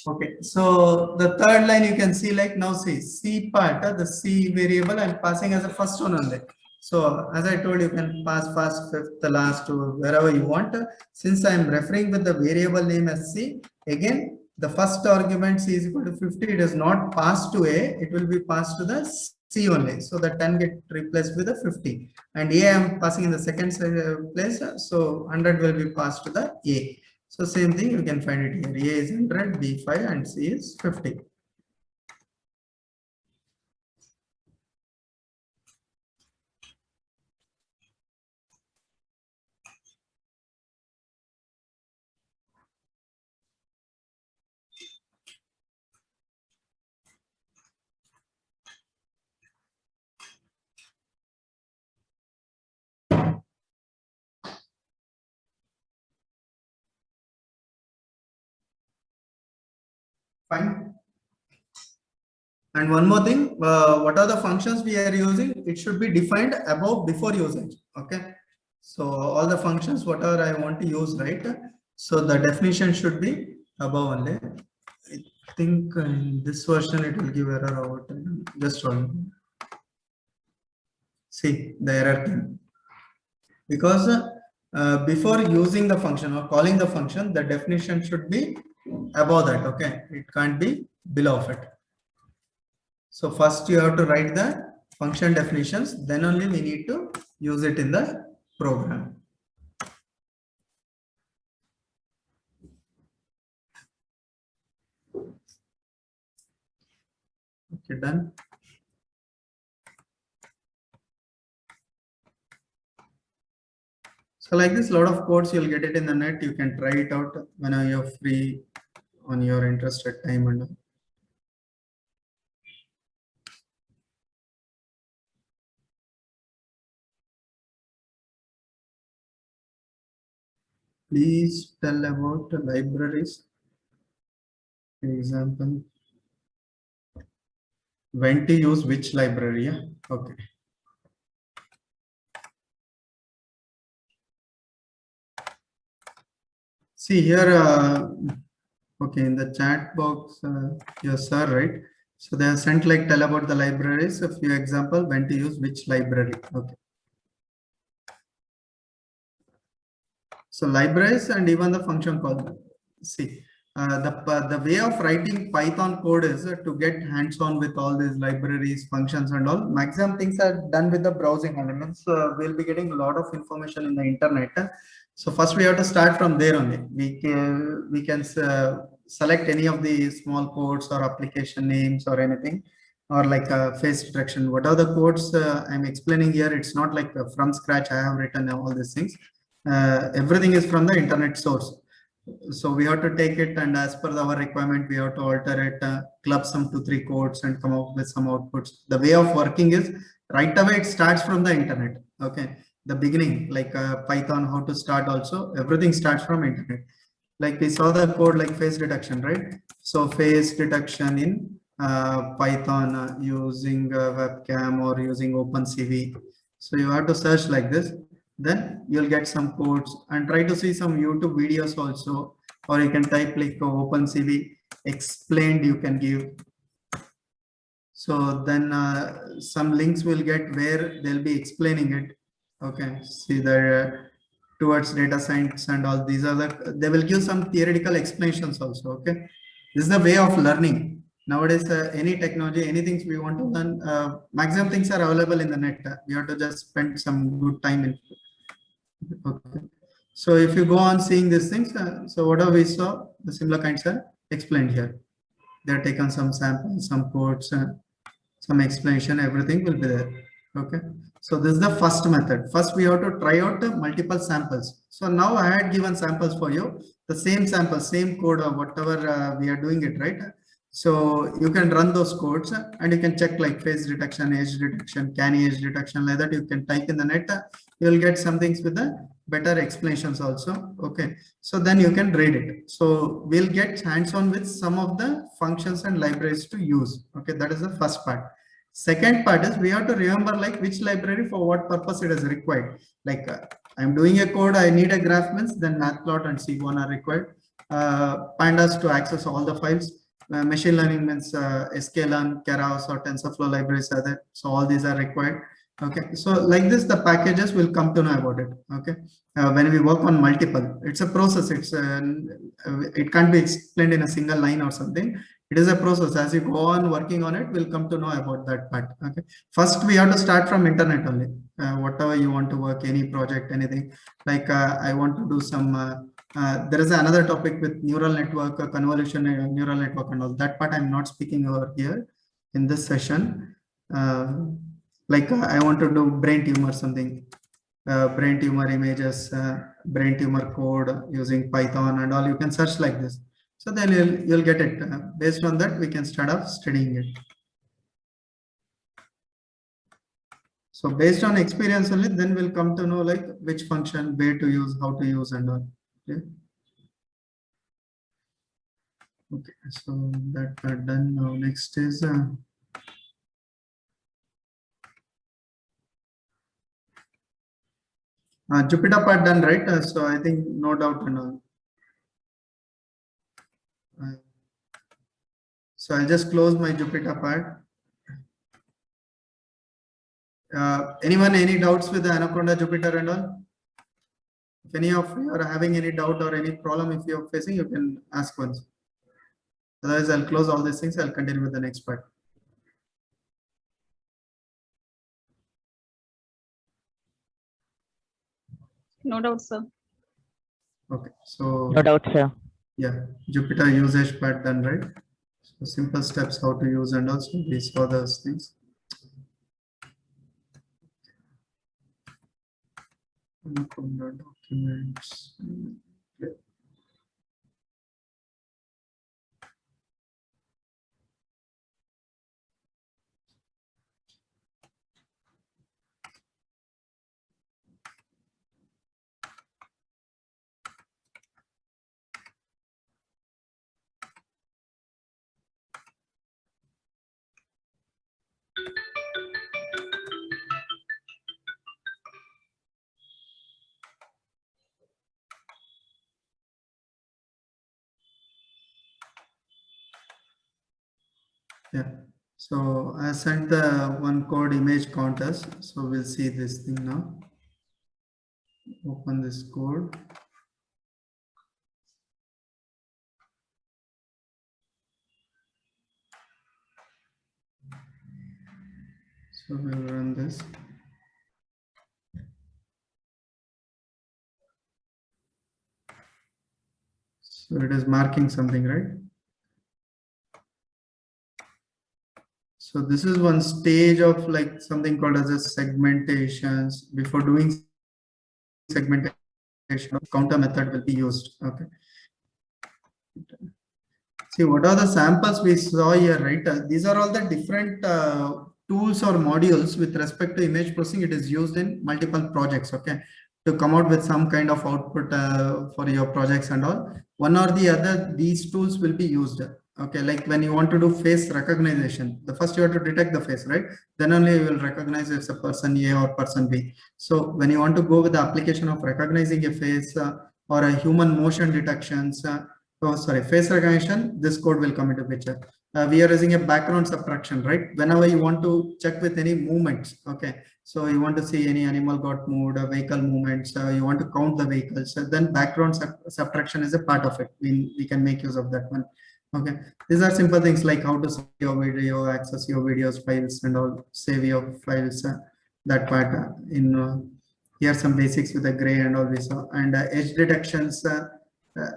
Okay, so the third line you can see like now see C part, the C variable I'm passing as a first one only. So as I told you can pass first, fifth, the last to wherever you want. Since I am referring with the variable name as C, again the first argument C is equal to 50, it is not passed to A, it will be passed to the C only. So the 10 get replaced with the 50 and A I am passing in the second place. So 100 will be passed to the A. So same thing you can find it here. A is 100, B 5 and C is 50. Fine. And one more thing, what are the functions we are using? It should be defined above before usage. Okay. So all the functions, whatever I want to use, right? So the definition should be above only. I think in this version it will give error over time. Just one. See the error came because before using the function or calling the function, the definition should be above that. Okay, it can't be below of it. So first you have to write the function definitions, then only we need to use it in the program. Okay, done. So like this, lot of codes you'll get it in the net. You can try it out whenever you're free on your interested time and all. Please tell about the libraries. Example. When to use which library? Yeah. Okay. See here. Okay, in the chat box, yes, sir, right? So they have sent like tell about the libraries. A few example when to use which library. Okay. So libraries and even the function call. See, the way of writing Python code is to get hands-on with all these libraries, functions, and all. Maximum things are done with the browsing elements. We'll be getting a lot of information in the internet. So first we have to start from there only. We can select any of the small codes or application names or anything, or like face detection. What are the codes I'm explaining here? It's not like from scratch I have written all these things. Everything is from the internet source. So we have to take it, and as per our requirement, we have to alter it, club some 2-3 codes and come up with some outputs. The way of working is right away it starts from the internet. Okay, the beginning, like Python, how to start also, everything starts from internet. Like we saw the code like face detection, right? So face detection in Python using webcam or using OpenCV. So you have to search like this. Then you'll get some codes and try to see some YouTube videos also, or you can type like OpenCV explained, you can give. So then some links will get where they'll be explaining it. Okay, see the towards data science and all these are they will give some theoretical explanations also. Okay, this is the way of learning. Nowadays, any technology, anything we want to learn, maximum things are available in the net. We have to just spend some good time in. Okay, so if you go on seeing these things, so whatever we saw, the similar kinds are explained here. They're taken some samples, some codes, some explanation, everything will be there. Okay, so this is the first method. First, we have to try out multiple samples. So now I had given samples for you, the same sample, same code or whatever we are doing it, right? So you can run those codes and you can check like face detection, edge detection, canny edge detection, like that. You can type in the net, you will get some things with the better explanations also. Okay, so then you can read it. So we'll get hands-on with some of the functions and libraries to use. Okay, that is the first part. Second part is we have to remember like which library for what purpose it is required. Like I'm doing a code, I need a GraphMints, then Matplot and C1 are required. Pandas to access all the files. Machine learning means sklearn, Keras or TensorFlow libraries are there. So all these are required. Okay, so like this, the packages will come to know about it. Okay, when we work on multiple, it's a process. It can't be explained in a single line or something. It is a process. As you go on working on it, we'll come to know about that part. Okay, first we have to start from internet only. Whatever you want to work, any project, anything. Like I want to do some. There is another topic with neural network, convolution neural network, and all that part. I'm not speaking over here in this session. Like I want to do brain tumor something, brain tumor images, brain tumor code using Python and all. You can search like this. So then you'll get it. Based on that, we can start off studying it. So based on experience only, then we'll come to know like which function, where to use, how to use, and all. Okay. Okay, so that part done. Now next is Jupyter part done, right? So I think no doubt and all. So I'll just close my Jupyter part. Anyone, any doubts with the Anaconda, Jupyter and all? If any of you are having any doubt or any problem, if you're facing, you can ask once. Otherwise, I'll close all these things. I'll continue with the next part. No doubt, sir. Okay, so No doubt, sir. yeah, Jupyter usage part done, right? So simple steps how to use, and also we saw those things. Anaconda documents. Yeah. Yeah, so I sent the one code image counters. So we'll see this thing now. Open this code. So we'll run this. So it is marking something, right? So this is one stage of like something called as a segmentations. Before doing segmentation, counter method will be used. Okay. See, what are the samples we saw here, right? These are all the different tools or modules with respect to image processing. It is used in multiple projects, okay, to come out with some kind of output for your projects and all. One or the other, these tools will be used. Okay, like when you want to do face recognition, the first you have to detect the face, right? Then only you will recognize it's a person A or person B. So when you want to go with the application of recognizing a face or a human motion detections, oh, sorry, face recognition, this code will come into picture. We are using a background subtraction, right? Whenever you want to check with any movements, okay. So you want to see any animal got moved, vehicle movements, you want to count the vehicles, then background subtraction is a part of it. We can make use of that one. Okay, these are simple things like how to save your video, access your videos, files, and all, save your files. That part here some basics with the gray and all we saw, and edge detections.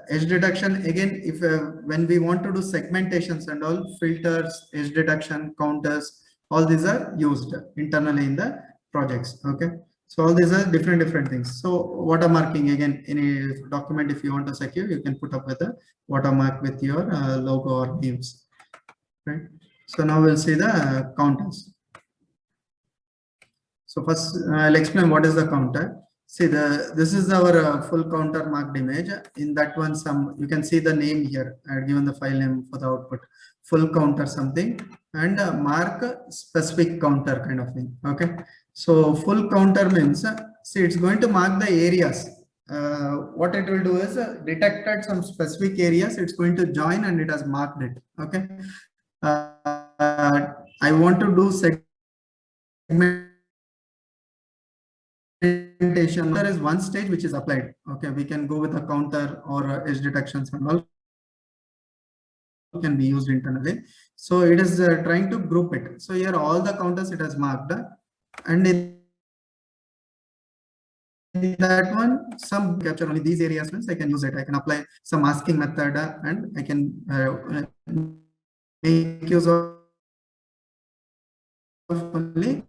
Edge detection again, if when we want to do segmentations and all, filters, edge detection, counters, all these are used internally in the projects. Okay, so all these are different things. So watermarking, again, in a document, if you want to secure, you can put up with a watermark with your logo or names, right? So now we'll see the counters. So first I'll explain what is the counter. See, this is our full counter marked image. In that one, you can see the name here. I had given the file name for the output, full counter something, and mark specific counter kind of thing. Okay, so full counter means, see, it's going to mark the areas. What it will do is detected some specific areas. It's going to join and it has marked it. Okay, I want to do segment. There is one stage which is applied. Okay, we can go with a counter or edge detections and all can be used internally. So it is trying to group it. So here all the counters it has marked, and in that one some capture only these areas means I can use it. I can apply some masking method and I can make use of only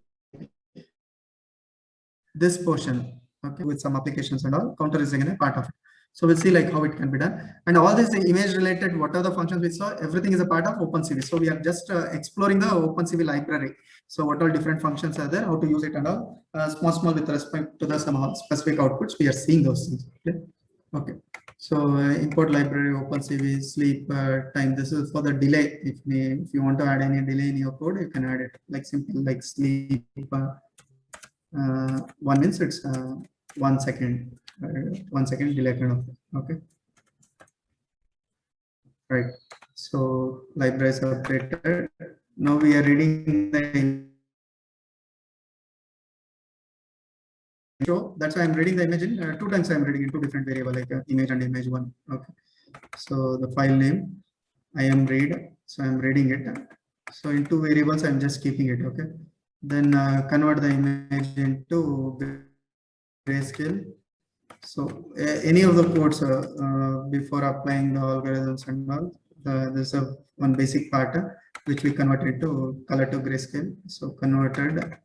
this portion, okay, with some applications and all. Counter is again a part of it. So we'll see like how it can be done. And all this image related, what are the functions we saw, everything is a part of OpenCV. So we are just exploring the OpenCV library. So what all different functions are there, how to use it and all, small with respect to the some specific outputs, we are seeing those things. Okay. So import library, OpenCV, sleep time. This is for the delay. If you want to add any delay in your code, you can add it like simple like sleep. 1 means it's 1 second, 1 second delay kind of thing. Okay. Right. So libraries are updated. Now we are reading the show. That's why I'm reading the image in 2 times. I'm reading in 2 different variable like image and image 1. Okay. So the file name I am read. So I'm reading it. So in 2 variables, I'm just keeping it. Okay. Then convert the image into grayscale. So any of the codes before applying the algorithms and all, there's a one basic part which we convert into color to grayscale. So converted.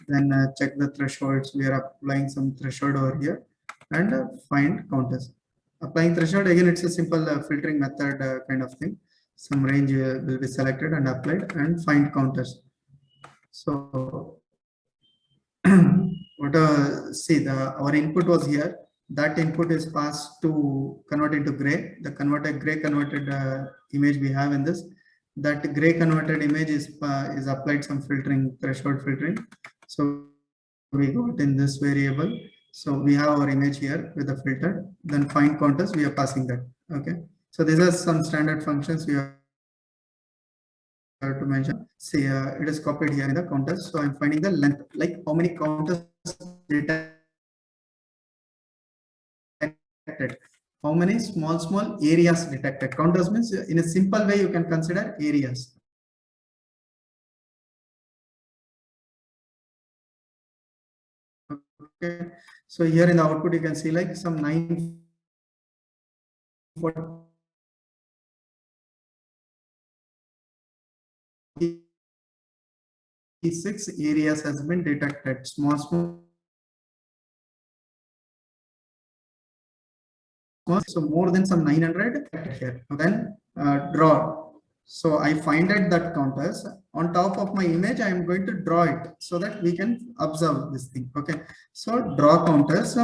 Then check the thresholds. We are applying some threshold over here and find counters. Applying threshold again, it's a simple filtering method kind of thing. Some range will be selected and applied and find counters. So what see our input was here. That input is passed to convert into gray. The gray converted image we have in this. That gray converted image is applied some filtering, threshold filtering. So we got in this variable. So we have our image here with the filter. Then find counters, we are passing that. Okay. So these are some standard functions we have to mention. See, it is copied here in the counters. So I'm finding the length, like how many counters detected. How many small areas detected. Counters means in a simple way you can consider areas. Okay, so here in the output you can see like some 946 areas has been detected. Small so more than some 900 here. Then draw. So I find out that counters on top of my image. I am going to draw it so that we can observe this thing. Okay. So draw counters.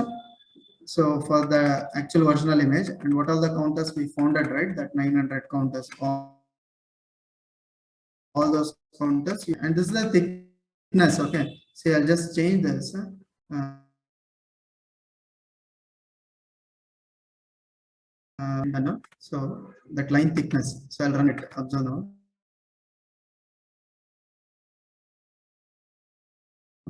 So for the actual original image, and what are the counters we found out, right? That 900 counters. All those counters. And this is the thickness. Okay. See, I'll just change this. So that line thickness. So I'll run it. Observe now.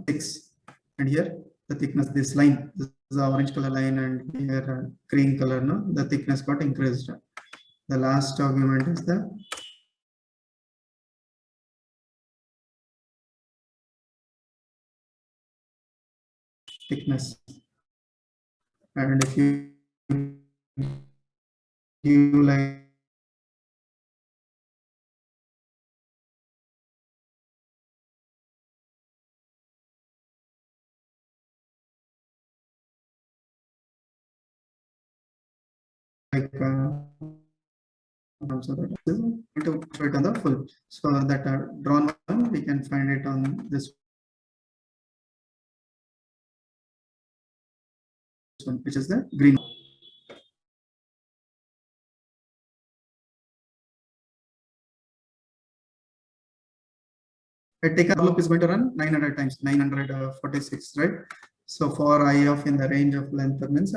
6. And here the thickness, this line, this is the orange color line, and here green color. No, the thickness got increased. The last argument is the thickness. And if you like so that is to show it on the full. So that drawn one we can find it on this one, which is the green. I take a loop is going to run 900 times 946, right? So for I of in the range of length means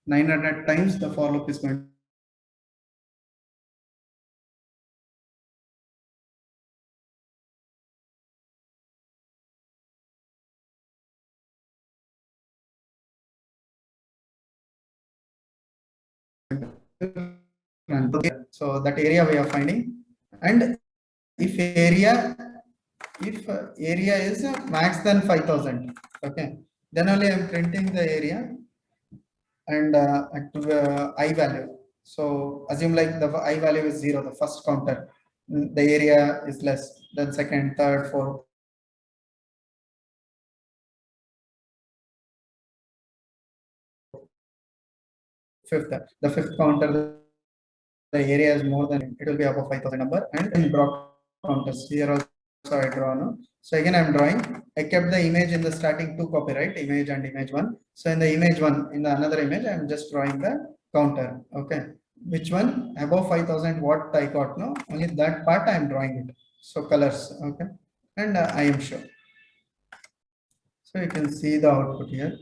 900 times the for loop is going to run. Okay. So that area we are finding, and if area is max than 5,000, okay, then only I'm printing the area and I value. So assume like the I value is 0, the first counter, the area is less than second, third, fourth. Fifth, the fifth counter, the area is more than, it will be above 5,000 number, and in draw counters here also I draw. No? So again I'm drawing. I kept the image in the starting 2 copy, right? Image and image 1. So in the image 1, in the another image, I'm just drawing the counter. Okay, which one? Above 5000 watt I got, no? Only that part I am drawing it. So colors, okay, and I am sure. So you can see the output here.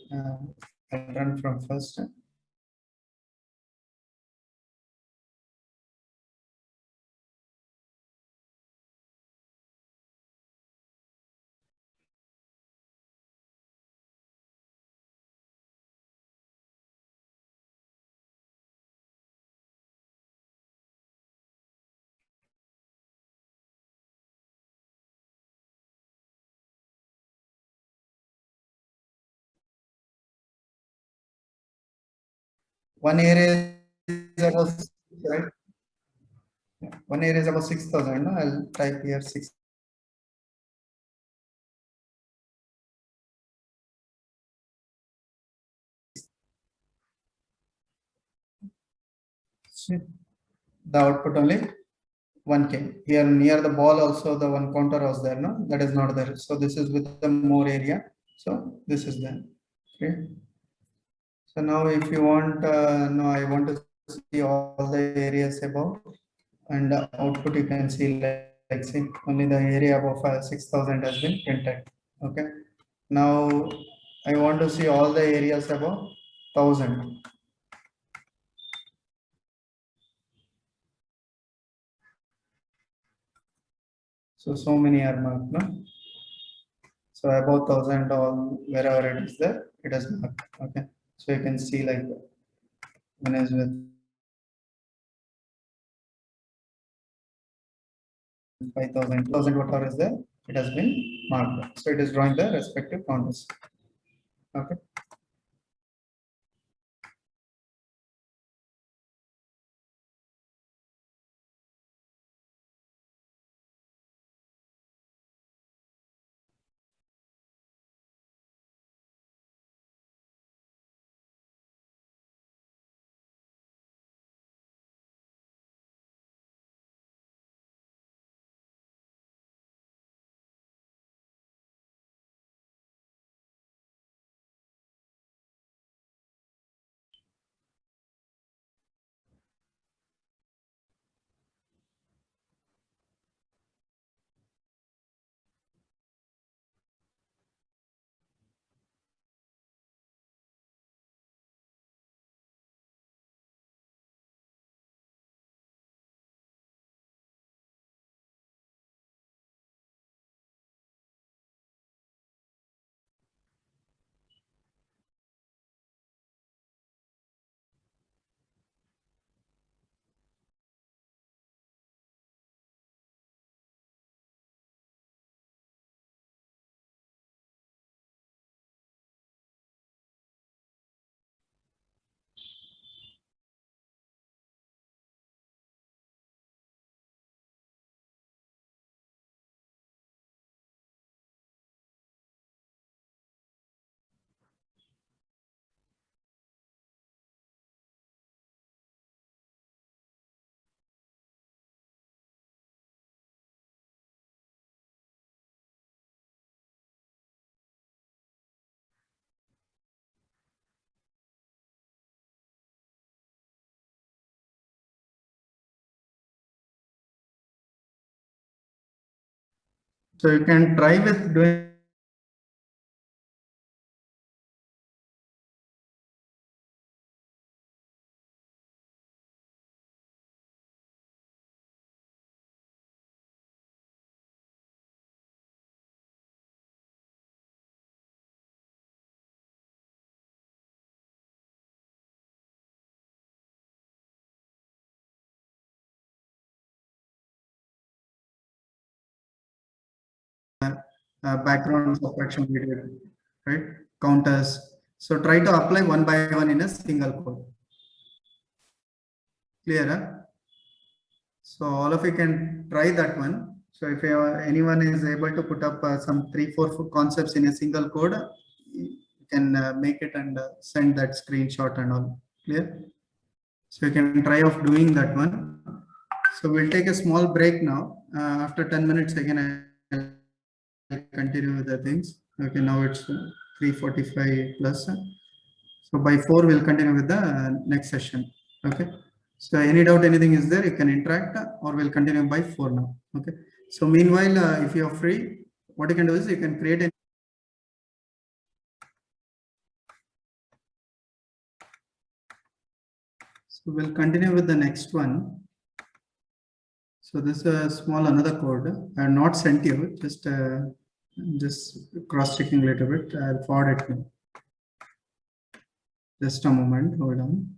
I'll run from first. One area is about, right? One area is about 6000. No? I'll type here 6. The output only 1 came. Here near the ball also the one counter was there, no? That is not there. So this is with the more area. So this is there. Okay. So now if you want, no, I want to see all the areas above, and the output you can see like see, only the area above 6000 has been printed. Okay. Now I want to see all the areas above 1000. So many are marked, no? So about 1000 all wherever it is there, it is marked. Okay. So you can see like one is with 5000, 1000 whatever is there, it has been marked. So it is drawing the respective counters. Okay. So you can try with doing background subtraction we did, right? Counters. So try to apply one by one in a single code. Clear? Huh? So all of you can try that one. So if anyone is able to put up some 3-4 concepts in a single code, you can make it and send that screenshot and all. Clear? So you can try of doing that one. So we'll take a small break now. After 10 minutes again, I'll continue with the things. Okay, now it's 3:45 plus. So So by 4, we'll continue with the next session. Okay. So any doubt, anything is there, you can interact or we'll continue by 4 now. Okay. So meanwhile, if you are free, what you can do is you can create a So we'll continue with the next one. So this is a small another code. I have not sent you, just cross-checking a little bit. I'll forward it now. Just a moment, hold on.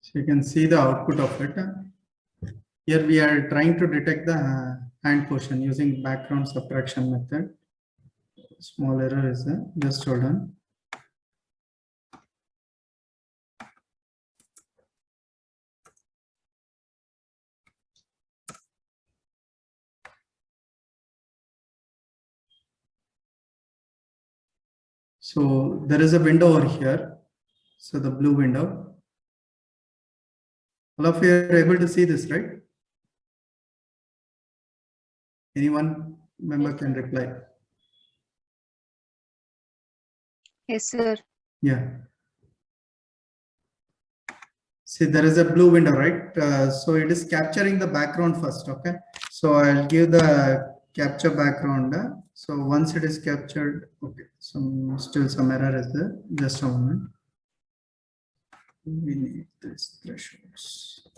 So you can see the output of it. Here we are trying to detect the hand portion using background subtraction method. Small error is there. Just hold on. So there is a window over here. So the blue window. All of you are able to see this, right? Anyone member Yes, can sir. reply. Yes, sir. Yeah. See, there is a blue window, right? So it is capturing the background first. Okay. So I'll give the capture background. So once it is captured, okay. Still some error is there. Just a moment. We need this thresholds.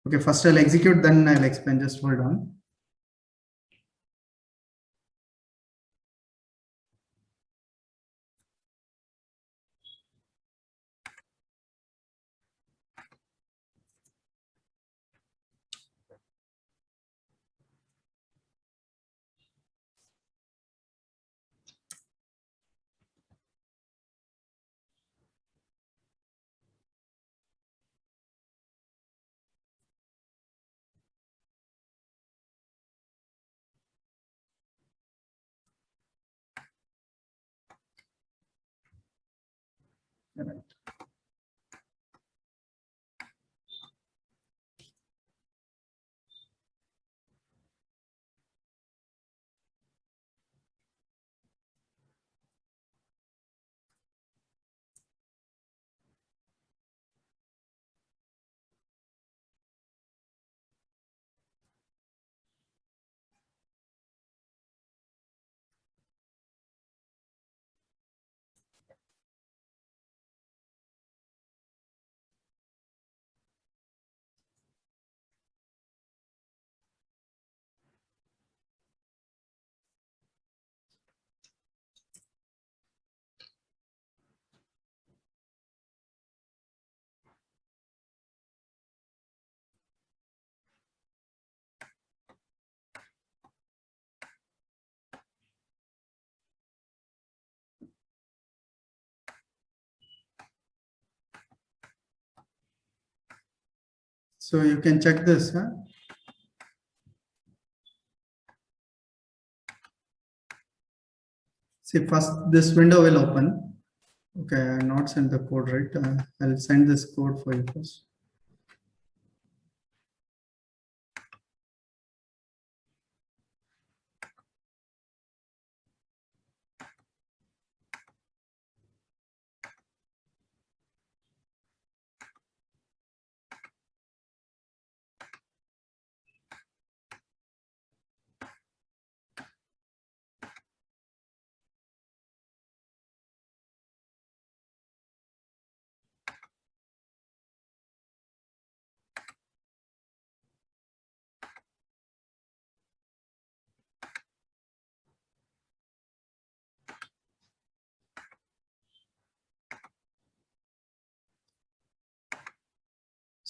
Okay. First I'll execute, then I'll explain. Just hold on. Alright. So you can check this. Huh? See, first this window will open. Okay, I not send the code, right? I'll send this code for you first.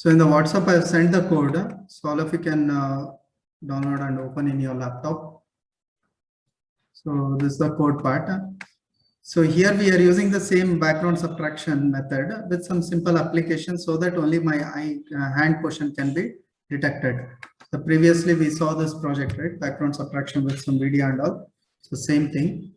So in the WhatsApp, I have sent the code. So all of you can download and open in your laptop. So this is the code part. So here we are using the same background subtraction method with some simple application so that only my hand portion can be detected. So previously we saw this project, right? Background subtraction with some video and all. So same thing.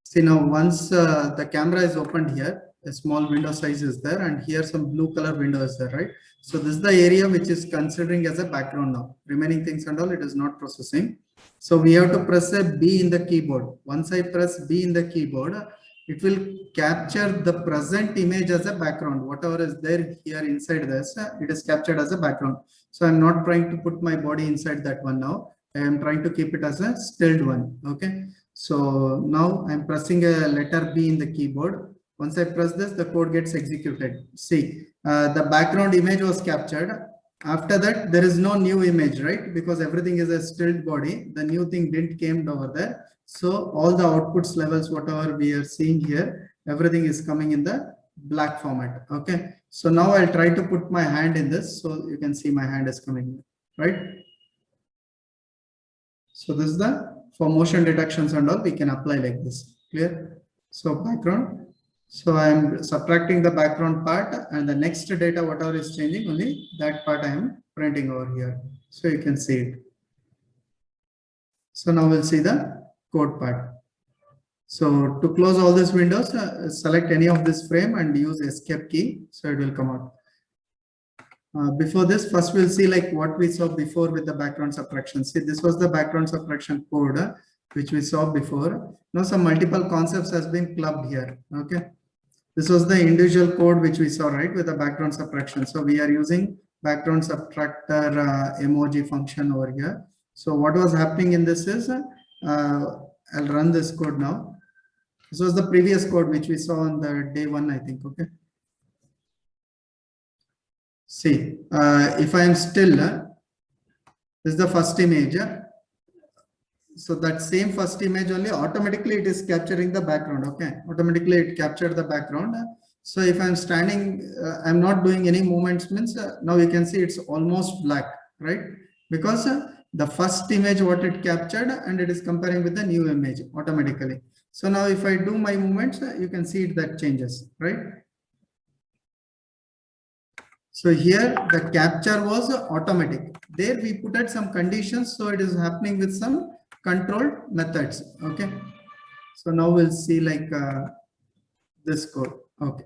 See now once the camera is opened here, a small window size is there, and here some blue color window is there, right? So this is the area which is considering as a background now. Remaining things and all, it is not processing. So we have to press a B in the keyboard. Once I press B in the keyboard, it will capture the present image as a background. Whatever is there here inside this, it is captured as a background. So I'm not trying to put my body inside that one now. I am trying to keep it as a stilled one. Okay. So now I'm pressing a letter B in the keyboard. Once I press this, the code gets executed. See, the background image was captured. After that, there is no new image, right? Because everything is a stilled body. The new thing didn't came over there. So all the outputs levels, whatever we are seeing here, everything is coming in the black format. Okay. So now I'll try to put my hand in this. So you can see my hand is coming, right? So this is for motion detections and all, we can apply like this. Clear? So background. So I'm subtracting the background part, and the next data, whatever is changing, only that part I am printing over here. So you can see it. So now we'll see the code part. So to close all these windows, select any of this frame and use escape key. So it will come out. Before this, first we'll see like what we saw before with the background subtraction. See, this was the background subtraction code which we saw before. Now some multiple concepts has been clubbed here. Okay. This was the individual code which we saw, right, with the background subtraction. So we are using background subtractor emoji function over here. So what was happening in this is, I'll run this code now. This was the previous code which we saw on the day one, I think. Okay. See, if I am still, this is the first image. So that same first image only automatically it is capturing the background. Okay, automatically it captured the background. So if I'm standing, I'm not doing any movements, means now you can see it's almost black, right? Because the first image what it captured and it is comparing with the new image automatically. So now if I do my movements, you can see it that changes, right? So here the capture was automatic. There we put at some conditions, so it is happening with some controlled methods. Okay. So now we'll see like this code. Okay.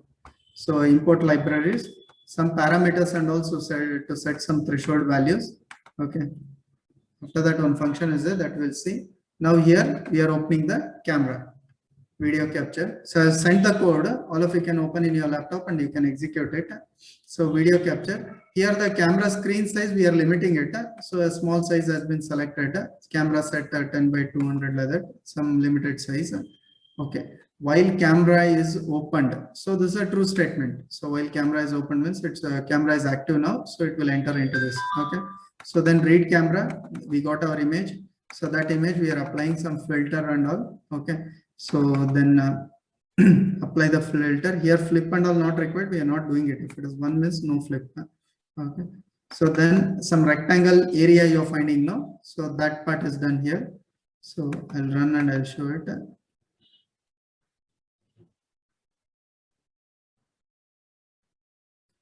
So import libraries, some parameters, and also to set some threshold values. Okay. After that, one function is there that we'll see. Now here we are opening the camera. Video capture. So I sent the code. All of you can open in your laptop and you can execute it. So video capture. Here the camera screen size we are limiting it. So a small size has been selected. Camera set 10 by 200 like that. Some limited size. Okay. While camera is opened. So this is a true statement. So while camera is open means it's camera is active now. So it will enter into this. Okay. So then read camera. We got our image. So that image we are applying some filter and all. Okay. So then apply the filter here. Flip and all not required. We are not doing it. If it is one means no flip. Okay. So then some rectangle area you're finding now. So that part is done here. So I'll run and I'll show it.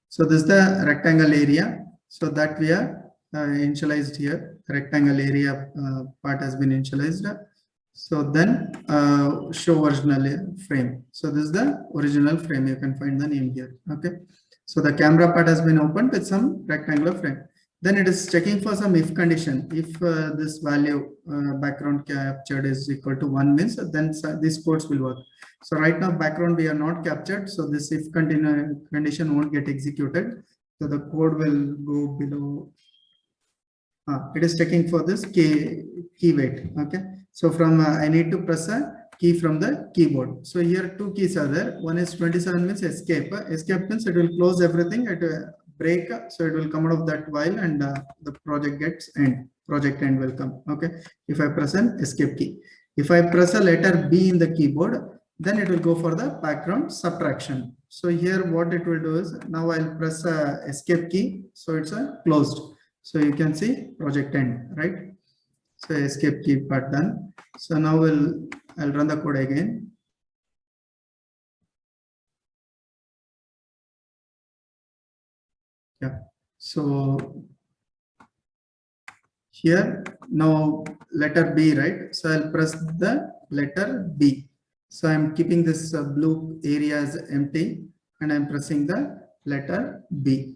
So this is the rectangle area. So that we are initialized here. The rectangle area part has been initialized. So then show original frame. So this is the original frame. You can find the name here. Okay. So the camera part has been opened with some rectangular frame. Then it is checking for some if condition. If this value background captured is equal to 1 means then these codes will work. So right now background we are not captured. So this if condition won't get executed. So the code will go below. It is checking for this key weight. Okay. So from I need to press a key from the keyboard. So here two keys are there. One is 27 means escape. Escape means it will close everything at a break. So it will come out of that while and the project gets end. Project end will come. Okay. If I press an escape key. If I press a letter B in the keyboard, then it will go for the background subtraction. So here what it will do is, now I'll press escape key. So it's closed. So you can see project end, right? So escape key part done. So now I'll run the code again. Yeah. So here now letter B, right? So I'll press the letter B. So I'm keeping this blue area as empty and I'm pressing the letter B.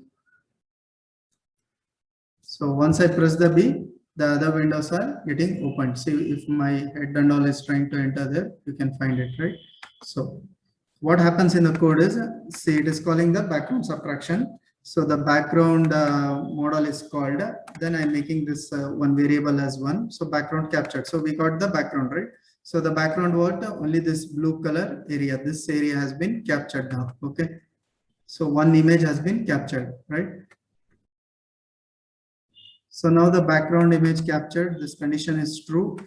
So once I press the B, the other windows are getting opened. See, if my head and all is trying to enter there, you can find it, right? So what happens in the code is, see, it is calling the background subtraction. So the background model is called, then I'm making this one variable as one. So background captured. So we got the background, right? So the background what? Only this blue color area. This area has been captured now. Okay. So one image has been captured, right? So now the background image captured, this condition is true.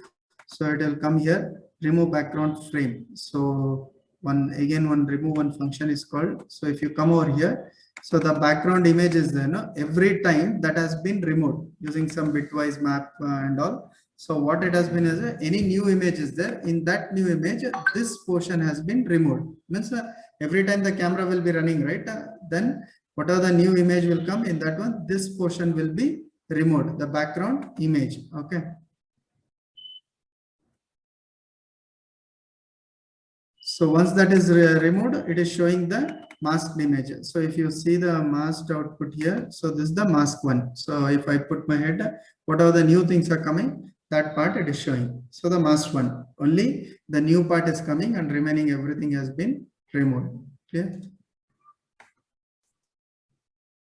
So it will come here, remove background frame. So one remove one function is called. So if you come over here, so the background image is there, no? Every time that has been removed using some bitwise map and all. So what it has been is any new image is there, in that new image, this portion has been removed. Means every time the camera will be running, right? Then whatever the new image will come in that one, this portion will be removed, the background image. Okay. So once that is removed, it is showing the masked image. So if you see the masked output here, so this is the mask one. So if I put my head, whatever the new things are coming, that part it is showing. So the masked one, only the new part is coming and remaining everything has been removed. Okay.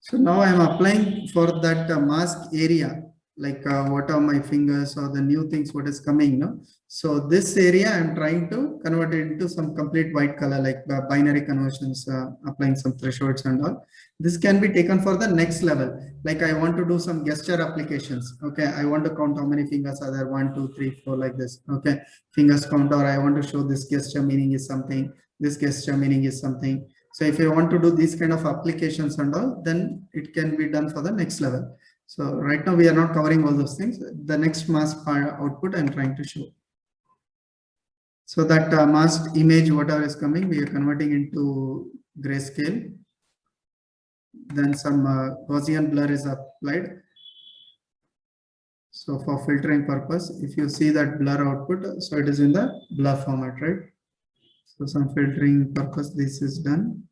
So now I am applying for that mask area, like what are my fingers or the new things, what is coming. No? So this area I am trying to convert it into some complete white color, like binary conversions, applying some thresholds and all. This can be taken for the next level. Like I want to do some gesture applications. Okay, I want to count how many fingers are there, 1, 2, 3, 4, like this. Okay, fingers count, or I want to show this gesture meaning is something, this gesture meaning is something. So if you want to do these kind of applications and all, then it can be done for the next level. So right now we are not covering all those things. The next mask output I'm trying to show. So that masked image, whatever is coming, we are converting into grayscale. Then some Gaussian blur is applied. So for filtering purpose, if you see that blur output, so it is in the blur format, right? So some filtering purpose, this is done.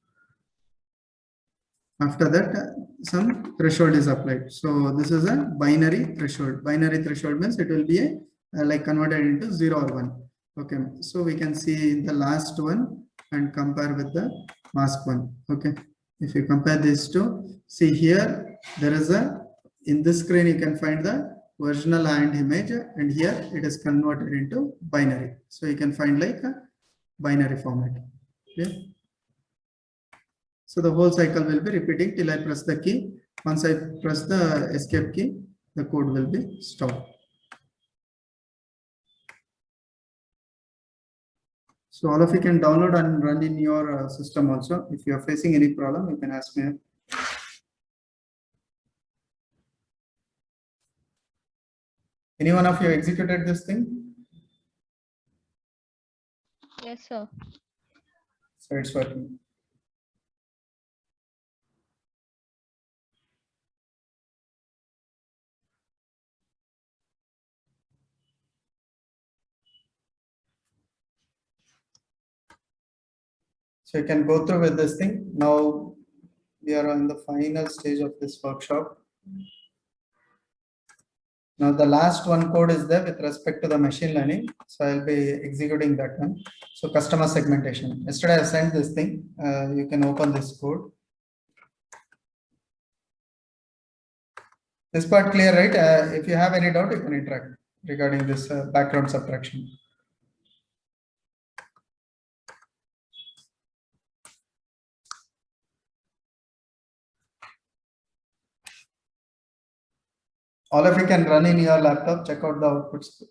After that, some threshold is applied. So this is a binary threshold. Binary threshold means it will be a like converted into 0 or 1. Okay, so we can see the last one and compare with the mask one. Okay, if you compare these two, see here there is a, in this screen you can find the original and image, and here it is converted into binary. So you can find like a binary format. Okay. So the whole cycle will be repeating till I press the key. Once I press the escape key, the code will be stopped. So all of you can download and run in your system also. If you are facing any problem, you can ask me. Any one of you executed this thing? Yes, sir. So it's working. So you can go through with this thing. Now we are on the final stage of this workshop. Now the last one code is there with respect to the machine learning. So I'll be executing that one. So customer segmentation. Yesterday I sent this thing. You can open this code. This part clear, right? If you have any doubt, you can interact regarding this background subtraction. All of you can run in your laptop, check out the outputs.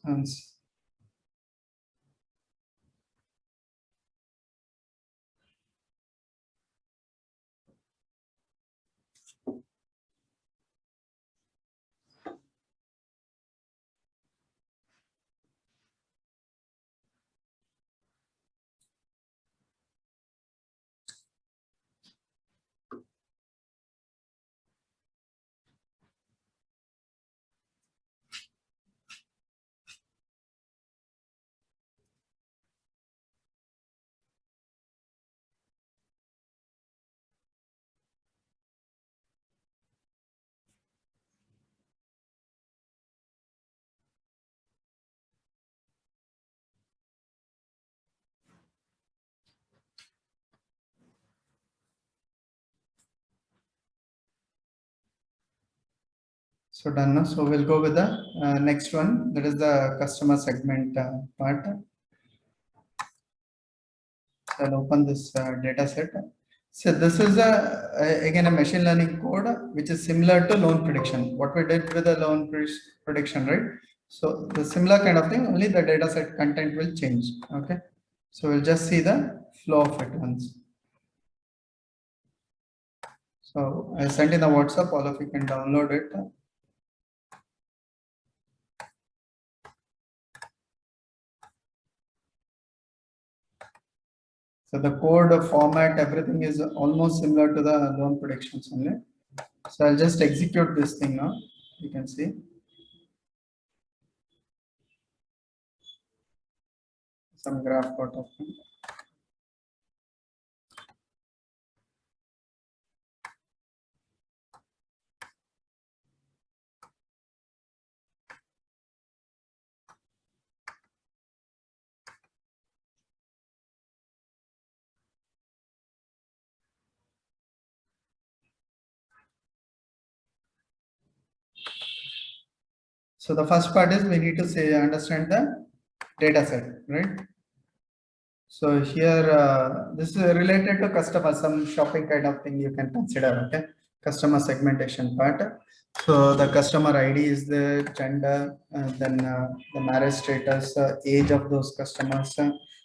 So done now. So we'll go with the next one. That is the customer segment part. So I'll open this data set. So this is again a machine learning code which is similar to loan prediction. What we did with the loan prediction, right? So the similar kind of thing, only the data set content will change. Okay. So we'll just see the flow of it once. So I sent in the WhatsApp, all of you can download it. So the code format, everything is almost similar to the loan predictions only. So I'll just execute this thing now. You can see. Some graph got open. So the first part is we need to say understand the data set, right? So here this is related to customer, some shopping kind of thing you can consider. Okay, customer segmentation part. So the customer ID is the gender, then the marriage status, age of those customers.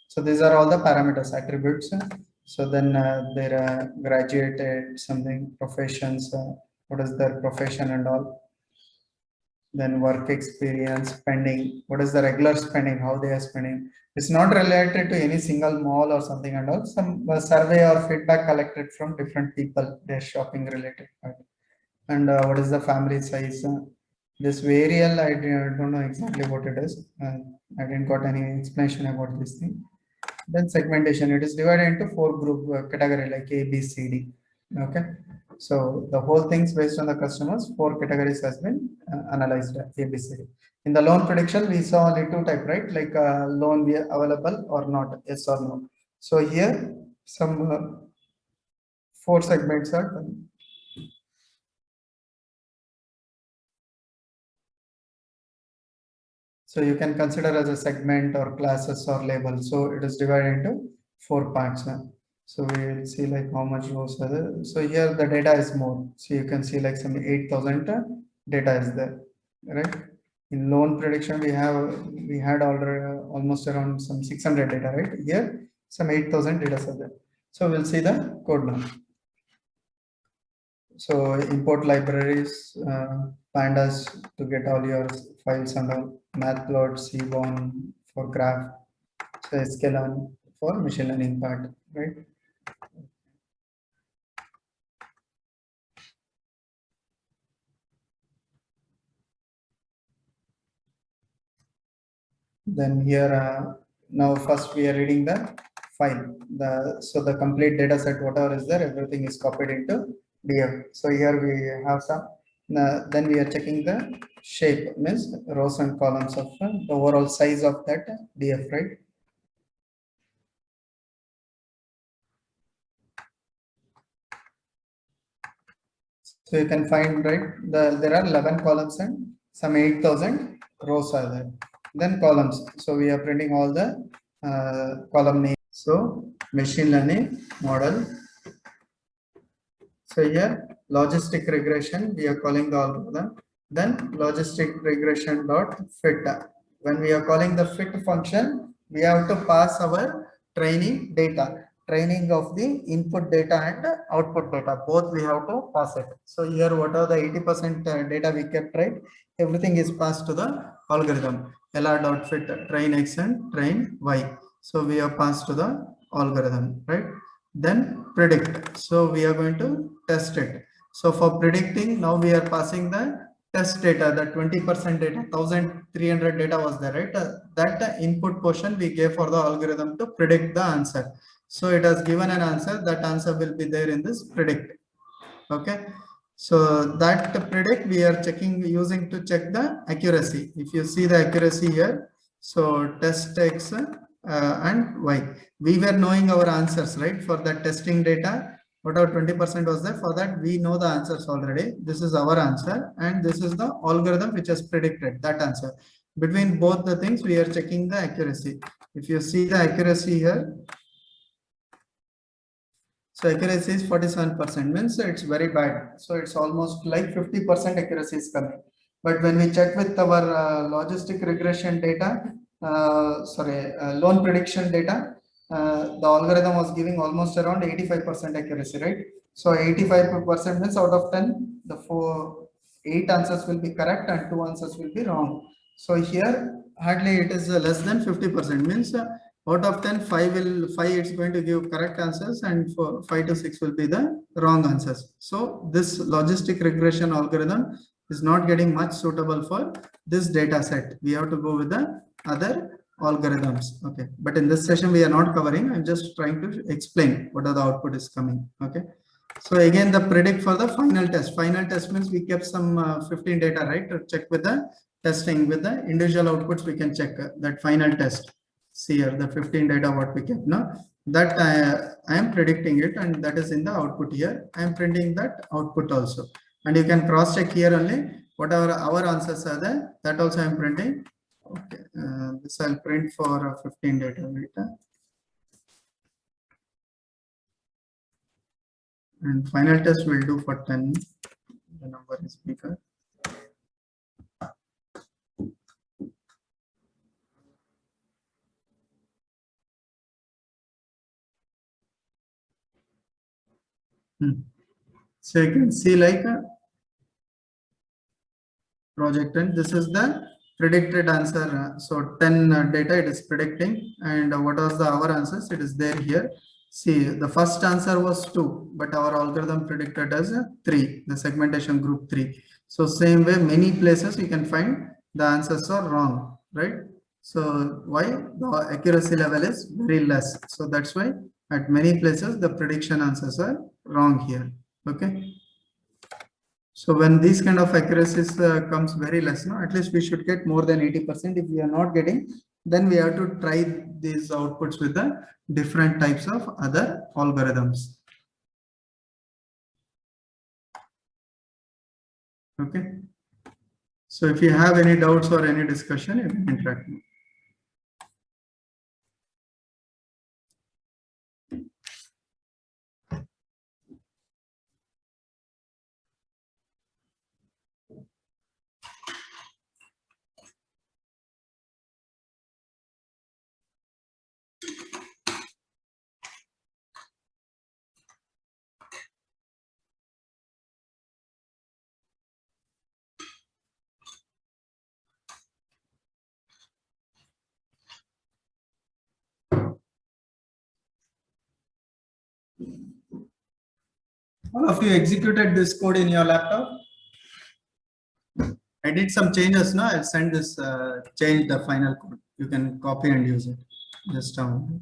So these are all the parameters, attributes. So then their graduated something, professions, what is their profession and all. Then work experience, spending, what is the regular spending, how they are spending. It's not related to any single mall or something and all. Some survey or feedback collected from different people, their shopping related part. And what is the family size? This variable, I don't know exactly what it is. I didn't got any explanation about this thing. Then segmentation, it is divided into 4 group category like A, B, C, D. Okay. So the whole things based on the customers, 4 categories has been analyzed ABCD. In the loan prediction, we saw only 2 type, right? Like loan be available or not, yes or no. So here some 4 segments are done. So you can consider as a segment or classes or label. So it is divided into 4 parts. So we will see like how much rows are there. So here the data is more. So you can see like some 8,000 data is there, right? In loan prediction, we had already almost around some 600 data, right? Here some 8,000 data are there. So we'll see the code now. So import libraries, pandas to get all your files and all, matplot, seaborn for graph, so sklearn for machine learning part, right? Then here now first we are reading the file. So the complete data set, whatever is there, everything is copied into DF. So here we have some. Then we are checking the shape, means rows and columns of the overall size of that DF, right? So you can find, right, there are 11 columns and some 8,000 rows are there. Then columns. So we are printing all the column names. So machine learning model. So here logistic regression, we are calling the algorithm. Then logistic regression dot fit. When we are calling the fit function, we have to pass our training data. Training of the input data and output data, both we have to pass it. So here whatever the 80% data we kept, right, everything is passed to the algorithm. LR.fit train X and train Y. So we have passed to the algorithm, right? Then predict. So we are going to test it. So for predicting, now we are passing the test data, the 20% data, 1300 data was there, right? That input portion we gave for the algorithm to predict the answer. So it has given an answer. That answer will be there in this predict. Okay. So that predict we are checking using to check the accuracy. If you see the accuracy here, so test X and Y. We were knowing our answers, right, for the testing data. whatever 20% was there, for that we know the answers already. This is our answer, and this is the algorithm which has predicted that answer. Between both the things, we are checking the accuracy. If you see the accuracy here, so accuracy is 47%, means it's very bad. So it's almost like 50% accuracy is coming. But when we check with our logistic regression data, loan prediction data, the algorithm was giving almost around 85% accuracy, right? So 85% means out of 10, the 8 answers will be correct and 2 answers will be wrong. So here hardly it is less than 50%, means out of 10, 5 is going to give correct answers, and 5 to 6 will be the wrong answers. So this logistic regression algorithm is not getting much suitable for this data set. We have to go with the other algorithms. Okay, but in this session we are not covering. I'm just trying to explain what are the output is coming. Okay, so again, the predict for the final test. Final test means we kept some 15 data, right, to check with the testing. With the individual outputs we can check that final test. See here the 15 data what we kept. Now that I am predicting it, and that is in the output here. I am printing that output also, and you can cross check here only whatever our answers are there, that also I am printing. Okay, this I'll print for 15 data, and final test will do for 10. The number is bigger. So you can see like a project, and this is the predicted answer. So 10 data it is predicting, and what was the our answers? It is there here. See, the first answer was 2, but our algorithm predicted as 3, the segmentation group 3. So same way, many places you can find the answers are wrong, right? So why? The accuracy level is very less. So that's why at many places the prediction answers are wrong here. Okay. So when these kind of accuracies comes very less, no, at least we should get more than 80%. If we are not getting, then we have to try these outputs with the different types of other algorithms. Okay. So if you have any doubts or any discussion, you can interact. All of you executed this code in your laptop? I did some changes now. I'll send this, change the final code. You can copy and use it. Just down.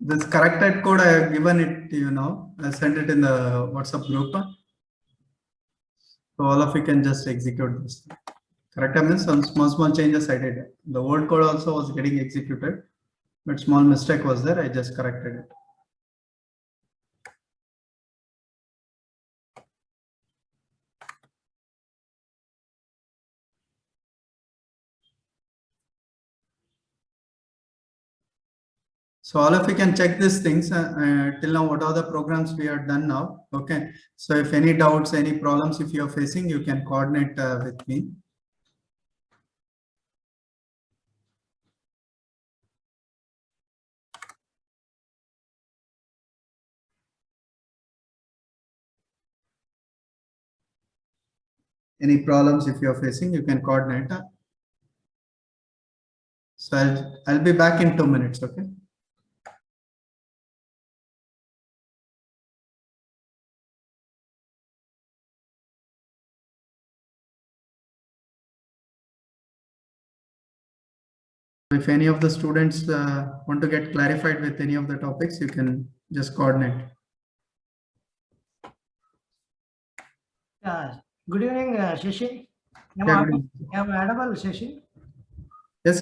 This corrected code, I have given it to you now. I sent it in the WhatsApp group. So all of you can just execute this. Corrected means some small changes I did. The old code also was getting executed, but small mistake was there. I just corrected it. So all of you can check these things till now. What are the programs we have done now? Okay. So if any doubts, any problems, if you are facing, you can coordinate with me. any problems if you're facing, you can coordinate. So I'll be back in 2 minutes, okay? If any of the students want to get clarified with any of the topics, you can just coordinate. Yeah. Good evening, Shashi. Yeah, good evening. Am I audible, Shashi?